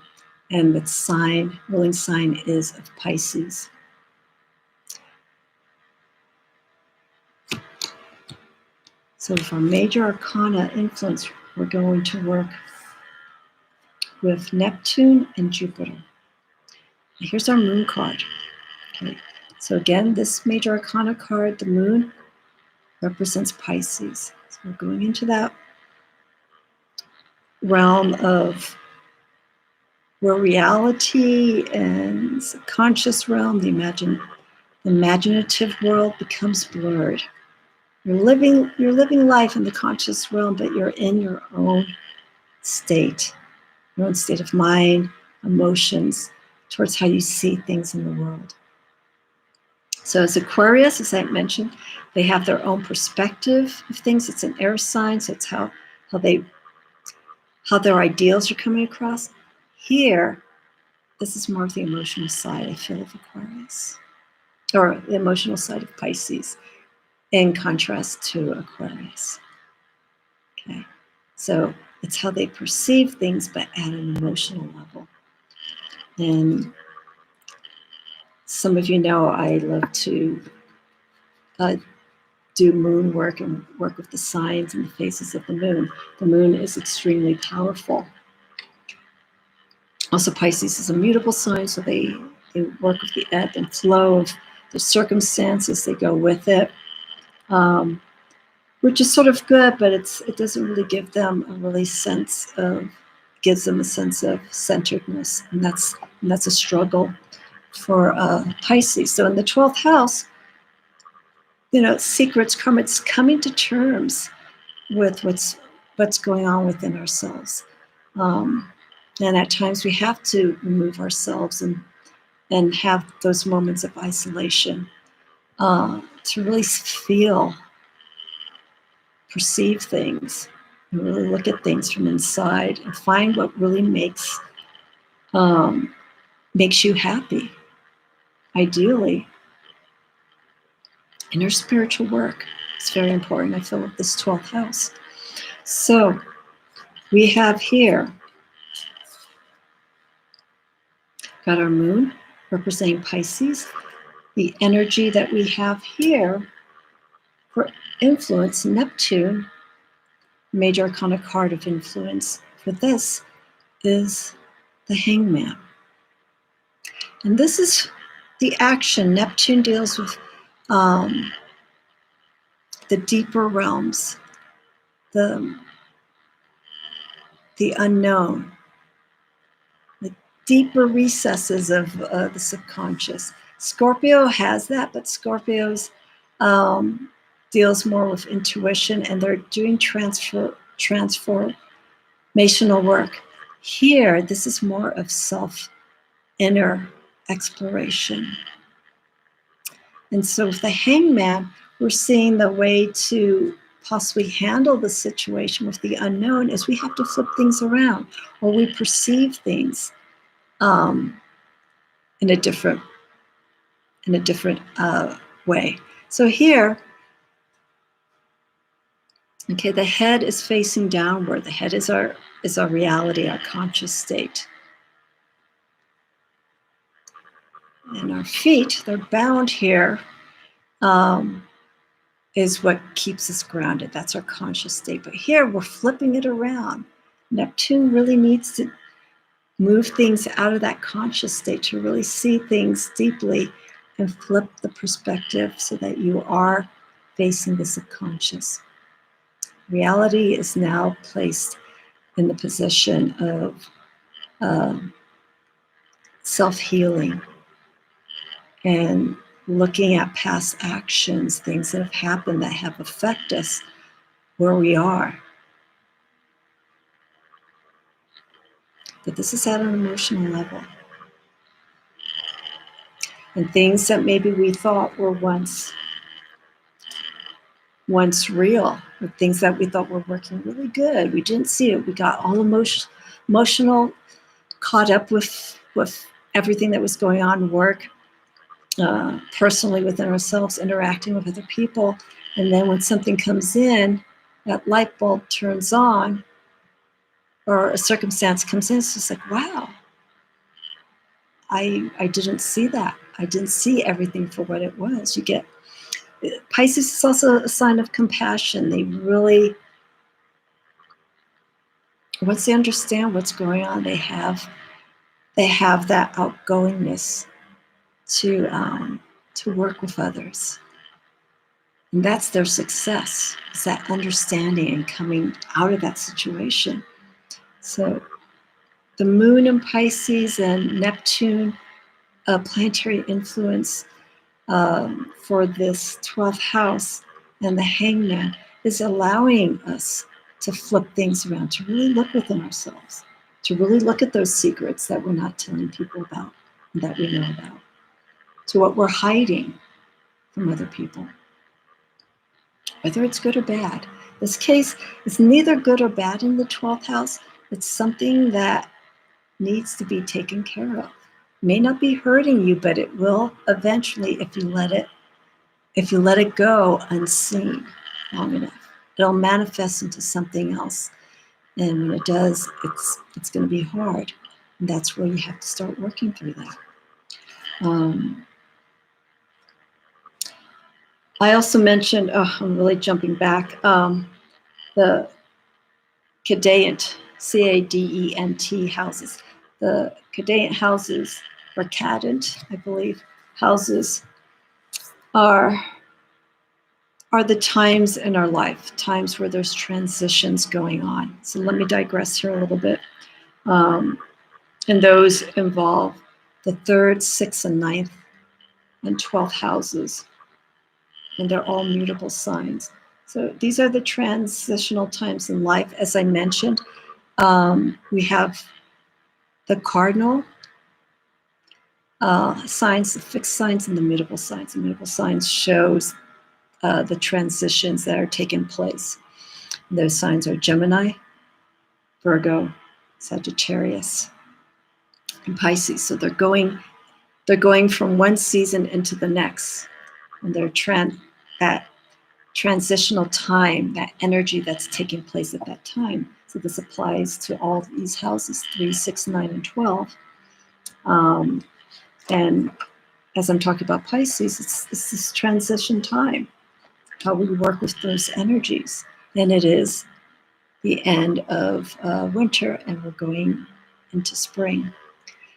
and its ruling sign is of Pisces. So for major arcana influence, we're going to work with Neptune and Jupiter. Here's our moon card. Okay. So again, this major arcana card, the moon, represents Pisces. So we're going into that realm of where reality and subconscious realm, the imaginative world becomes blurred. You're living life in the conscious realm, but you're in your own state of mind, emotions, towards how you see things in the world. So as Aquarius, as I mentioned, they have their own perspective of things. It's an air sign, so it's how their ideals are coming across. Here, this is more of the emotional side, I feel, of Aquarius, or the emotional side of Pisces, in contrast to Aquarius. Okay, so it's how they perceive things, but at an emotional level. And some of you know I love to do moon work and work with the signs and the phases of the moon. The moon is extremely powerful. Also, Pisces is a mutable sign, so they work with the ebb and flow of the circumstances. They go with it, which is sort of good, but it doesn't really give them gives them a sense of centeredness, and that's a struggle for Pisces. So in the 12th house, secrets, karma, it's coming to terms with what's going on within ourselves. And at times we have to remove ourselves and have those moments of isolation to really perceive things, and really look at things from inside and find what really makes you happy, ideally. In your spiritual work, it's very important, I feel, with this 12th house. So we have here got our moon representing Pisces. The energy that we have here for influence, Neptune, major arcana card of influence for this is the Hangman. And this is the action. Neptune deals with the deeper realms, the unknown, the deeper recesses of the subconscious. Scorpio has that, but Scorpio's deals more with intuition, and they're doing transformational work. Here, this is more of inner exploration. And so with the Hangman, we're seeing the way to possibly handle the situation with the unknown is we have to flip things around, or we perceive things in a different way. So here, Okay, the head is facing downward. The head is our reality, our conscious state. And our feet, they're bound here, is what keeps us grounded. That's our conscious state. But here we're flipping it around. Neptune really needs to move things out of that conscious state to really see things deeply and flip the perspective so that you are facing the subconscious. Reality is now placed in the position of self-healing and looking at past actions, things that have happened that have affected us where we are. But this is at an emotional level. And things that maybe we thought were once real, or things that we thought were working really good. We didn't see it. We got all emotional, caught up with everything that was going on in work, personally within ourselves, interacting with other people. And then when something comes in, that light bulb turns on, or a circumstance comes in, it's just like, wow, I didn't see that. I didn't see everything for what it was. You get, Pisces is also a sign of compassion. They really, once they understand what's going on, they have that outgoingness to work with others. And that's their success, is that understanding and coming out of that situation. So the moon in Pisces and Neptune, planetary influence for this 12th house and the hangman is allowing us to flip things around, to really look within ourselves, to really look at those secrets that we're not telling people about and that we know about, to what we're hiding from other people, whether it's good or bad. This case is neither good or bad in the 12th house. It's something that needs to be taken care of. It may not be hurting you, but it will eventually if you let it go unseen long enough. It'll manifest into something else. And when it does, it's going to be hard. And that's where you have to start working through that. I also mentioned, I'm really jumping back, the Cadent, Cadent houses. The Cadent houses, or Cadent, I believe, houses are the times in our life, times where there's transitions going on. So let me digress here a little bit. And those involve the 3rd, 6th, and 9th, and 12th houses. And they're all mutable signs. So these are the transitional times in life. As I mentioned, we have the cardinal signs, the fixed signs, and the mutable signs. The mutable signs shows the transitions that are taking place. Those signs are Gemini, Virgo, Sagittarius, and Pisces. So they're going from one season into the next, and they're that transitional time, that energy that's taking place at that time. So this applies to all these houses, 3, 6, 9, and 12. And as I'm talking about Pisces, it's this transition time, how we work with those energies. And it is the end of winter, and we're going into spring.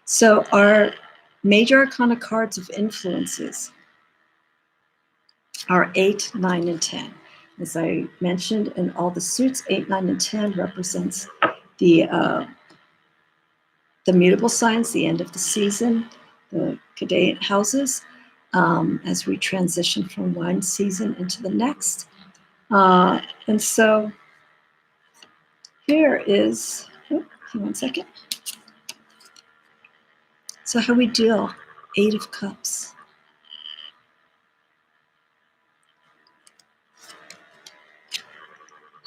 So our major arcana cards of influences are 8, 9, and 10. As I mentioned in all the suits, 8, 9, and 10 represents the mutable signs, the end of the season, the Cadent houses, as we transition from one season into the next. And so here is, one second. So how we deal, 8 of Cups.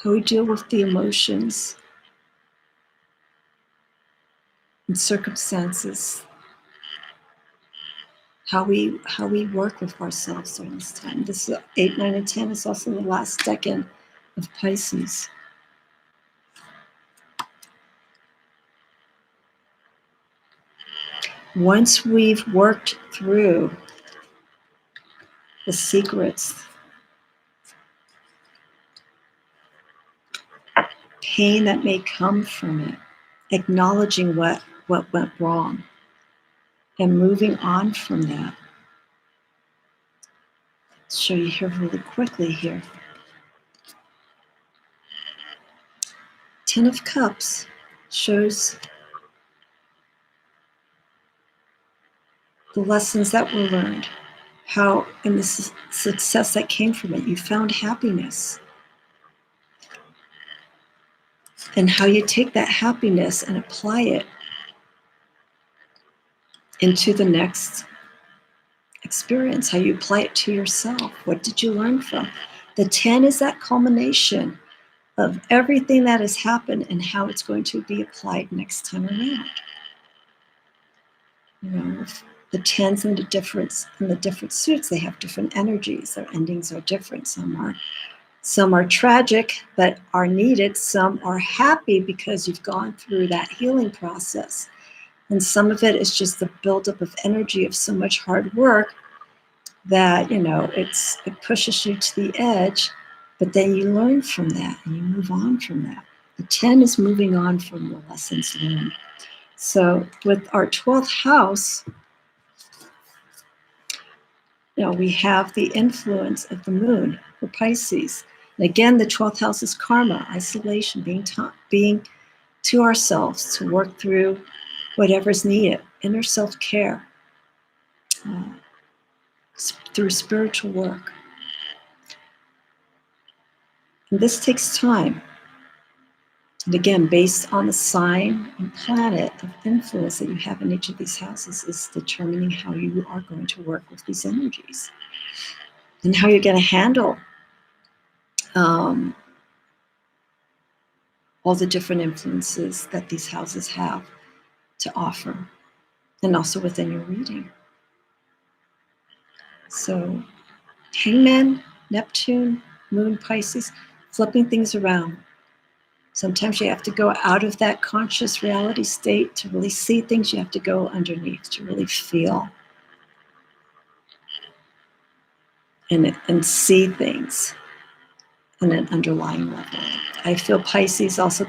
How we deal with the emotions and circumstances. How we work with ourselves during this time. This 8, 9, and 10 is also the last decan of Pisces. Once we've worked through the secrets, pain that may come from it, acknowledging what went wrong, and moving on from that. I'll show you here really quickly here. Ten of Cups shows the lessons that were learned, how in the success that came from it, you found happiness. And how you take that happiness and apply it into the next experience, how you apply it to yourself. What did you learn from? The 10 is that culmination of everything that has happened and how it's going to be applied next time around. You know, the 10s and the different suits, they have different energies. Their endings are different. Some are tragic but are needed. Some are happy because you've gone through that healing process. And some of it is just the buildup of energy of so much hard work that, you know, it pushes you to the edge, but then you learn from that and you move on from that. The 10 is moving on from the lessons learned. So with our 12th house, you know, we have the influence of the moon for Pisces. And again, the 12th house is karma, isolation, being to ourselves to work through whatever's needed, inner self-care, through spiritual work. And this takes time. And again, based on the sign and planet of influence that you have in each of these houses is determining how you are going to work with these energies and how you're going to handle all the different influences that these houses have to offer, and also within your reading. So Hangman, Neptune, Moon, Pisces, flipping things around. Sometimes you have to go out of that conscious reality state to really see things. You have to go underneath to really feel and see things on an underlying level. I feel Pisces also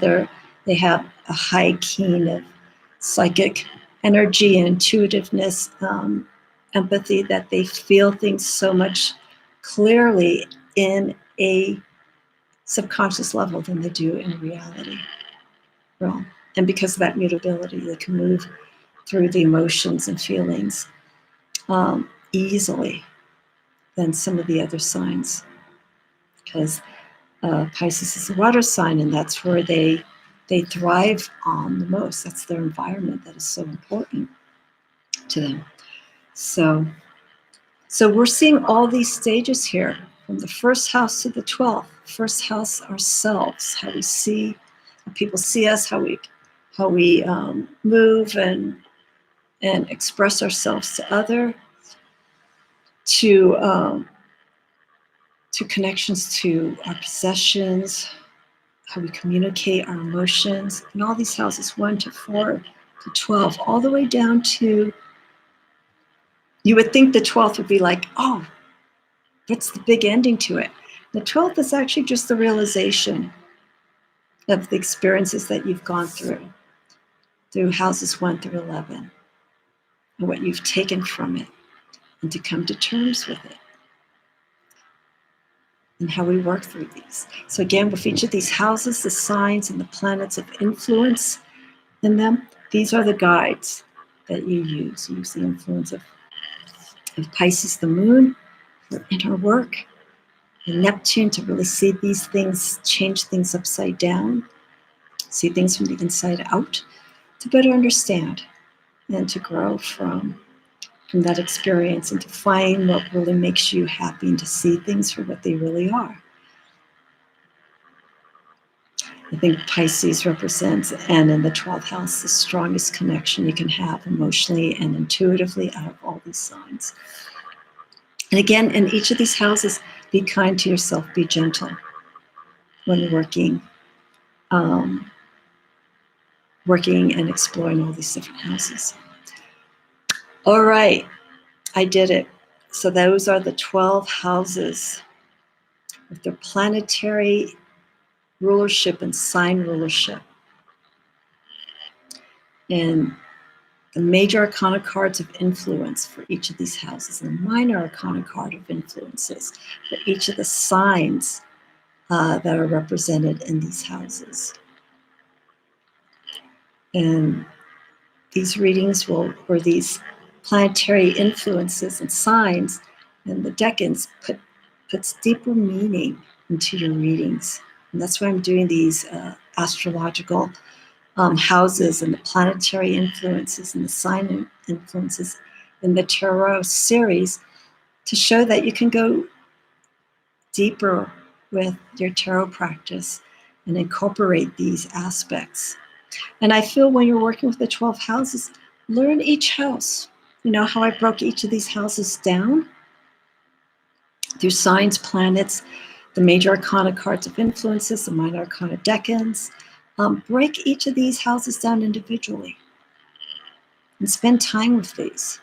they have a high keen of psychic energy and intuitiveness, empathy, that they feel things so much clearly in a subconscious level than they do in reality realm. And because of that mutability, they can move through the emotions and feelings easily than some of the other signs. Because Pisces is a water sign, and that's where they thrive on the most. That's their environment that is so important to them. So we're seeing all these stages here, from the first house to the 12th. First house, ourselves, how we see, how people see us, how we move and express ourselves to other, to connections to our possessions, how we communicate our emotions, and all these houses, 1 to 4 to 12, all the way down to, you would think the 12th would be like, oh, what's the big ending to it? The 12th is actually just the realization of the experiences that you've gone through houses 1 through 11, and what you've taken from it, and to come to terms with it, and how we work through these. So again, with each of these houses, the signs and the planets of influence in them, these are the guides that you use. You use the influence of Pisces, the moon, for inner work, and Neptune to really see these things, change things upside down, see things from the inside out, to better understand and to grow from that experience, and to find what really makes you happy, and to see things for what they really are. I think Pisces represents, and in the 12th house, the strongest connection you can have emotionally and intuitively out of all these signs. And again, in each of these houses, be kind to yourself, be gentle. when working and exploring all these different houses. All right, I did it. So those are the 12 houses with their planetary rulership and sign rulership. And the major arcana cards of influence for each of these houses, and the minor arcana card of influences for each of the signs that are represented in these houses. And these readings or these planetary influences and signs and the decans puts deeper meaning into your readings. And that's why I'm doing these astrological houses and the planetary influences and the sign influences in the tarot series, to show that you can go deeper with your tarot practice and incorporate these aspects. And I feel when you're working with the 12 houses, learn each house. You know how I broke each of these houses down? Through signs, planets, the major arcana cards of influences, the minor arcana decans. Break each of these houses down individually and spend time with these.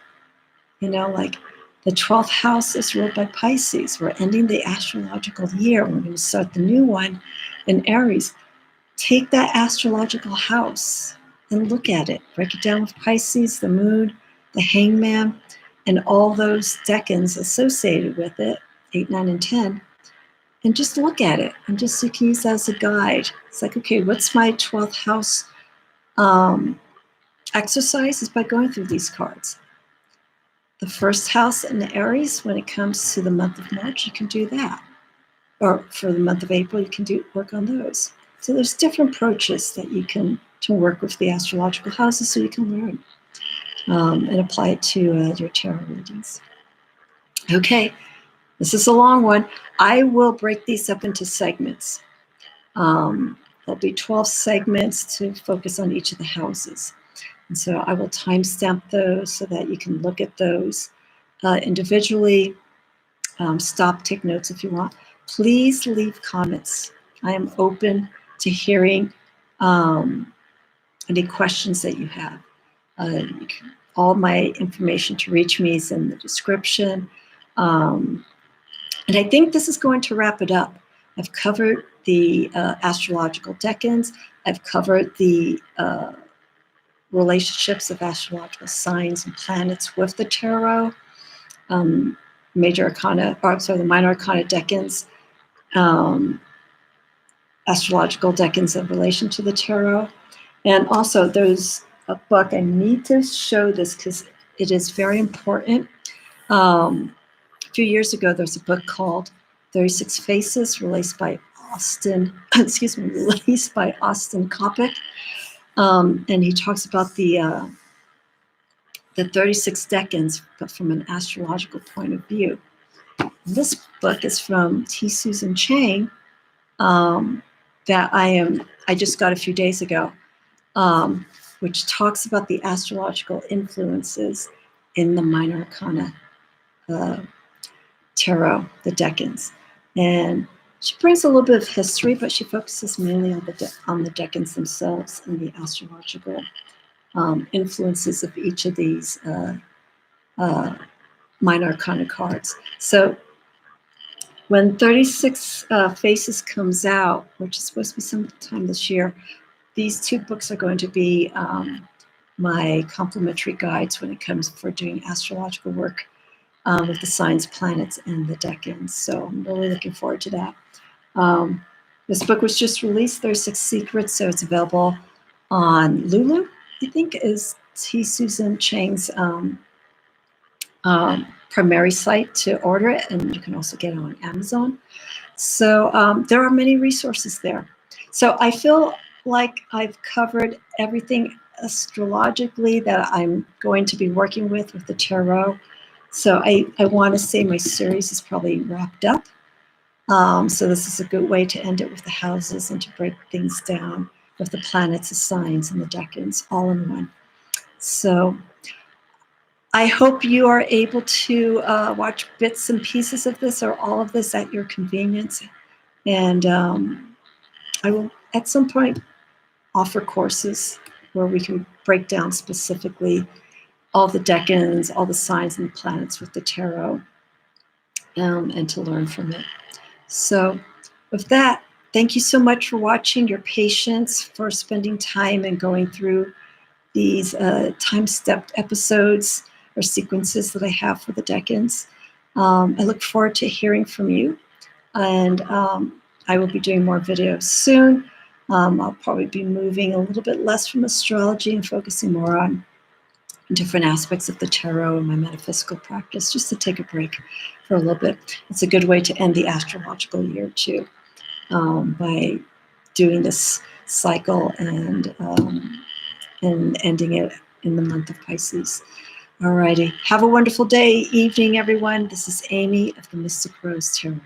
You know, like the 12th house is ruled by Pisces. We're ending the astrological year. We're going to start the new one in Aries. Take that astrological house and look at it. Break it down with Pisces, the moon, the hangman, and all those decans associated with it, 8, 9, and 10. And just look at it. And just you can use that as a guide. It's like, okay, what's my 12th house exercise? Is by going through these cards. The first house in the Aries, when it comes to the month of March, you can do that. Or for the month of April, you can work on those. So there's different approaches that you can to work with the astrological houses, so you can learn and apply it to your tarot readings. Okay, this is a long one. I will break these up into segments. There'll be 12 segments to focus on each of the houses. And so I will timestamp those so that you can look at those individually. Stop, take notes if you want. Please leave comments. I am open to hearing any questions that you have. All my information to reach me is in the description. And I think this is going to wrap it up. I've covered the astrological decans. I've covered the relationships of astrological signs and planets with the tarot, major arcana, or sorry, the minor arcana decans, astrological decans in relation to the tarot. And also there's a book, I need to show this because it is very important. A few years ago, there's a book called 36 Faces, released by Austin Coppock. And he talks about the 36 decans, but from an astrological point of view. This book is from T. Susan Chang, that I just got a few days ago, which talks about the astrological influences in the minor arcana tarot, the decans. And she brings a little bit of history, but she focuses mainly on the decans themselves and the astrological influences of each of these minor arcana cards. So when 36 Faces comes out, which is supposed to be sometime this year, these two books are going to be my complementary guides when it comes for doing astrological work with the signs, planets, and the decans. So I'm really looking forward to that. This book was just released, 36 Secrets, so it's available on Lulu, I think, is T. Susan Chang's primary site to order it, and you can also get it on Amazon. So there are many resources there. So I feel like I've covered everything astrologically that I'm going to be working with the tarot. So I want to say my series is probably wrapped up. So this is a good way to end it with the houses and to break things down with the planets, the signs, and the decans all in one. So I hope you are able to watch bits and pieces of this or all of this at your convenience. And I will at some point offer courses where we can break down specifically all the decans, all the signs and the planets with the tarot, and to learn from it. So with that, thank you so much for watching, your patience, for spending time and going through these time-stepped episodes or sequences that I have for the decans. I look forward to hearing from you, and I will be doing more videos soon. I'll probably be moving a little bit less from astrology and focusing more on different aspects of the tarot and my metaphysical practice, just to take a break for a little bit. It's a good way to end the astrological year too, by doing this cycle and ending it in the month of Pisces. Alrighty, have a wonderful day, evening, everyone. This is Amy of the Mystic Rose Tarot.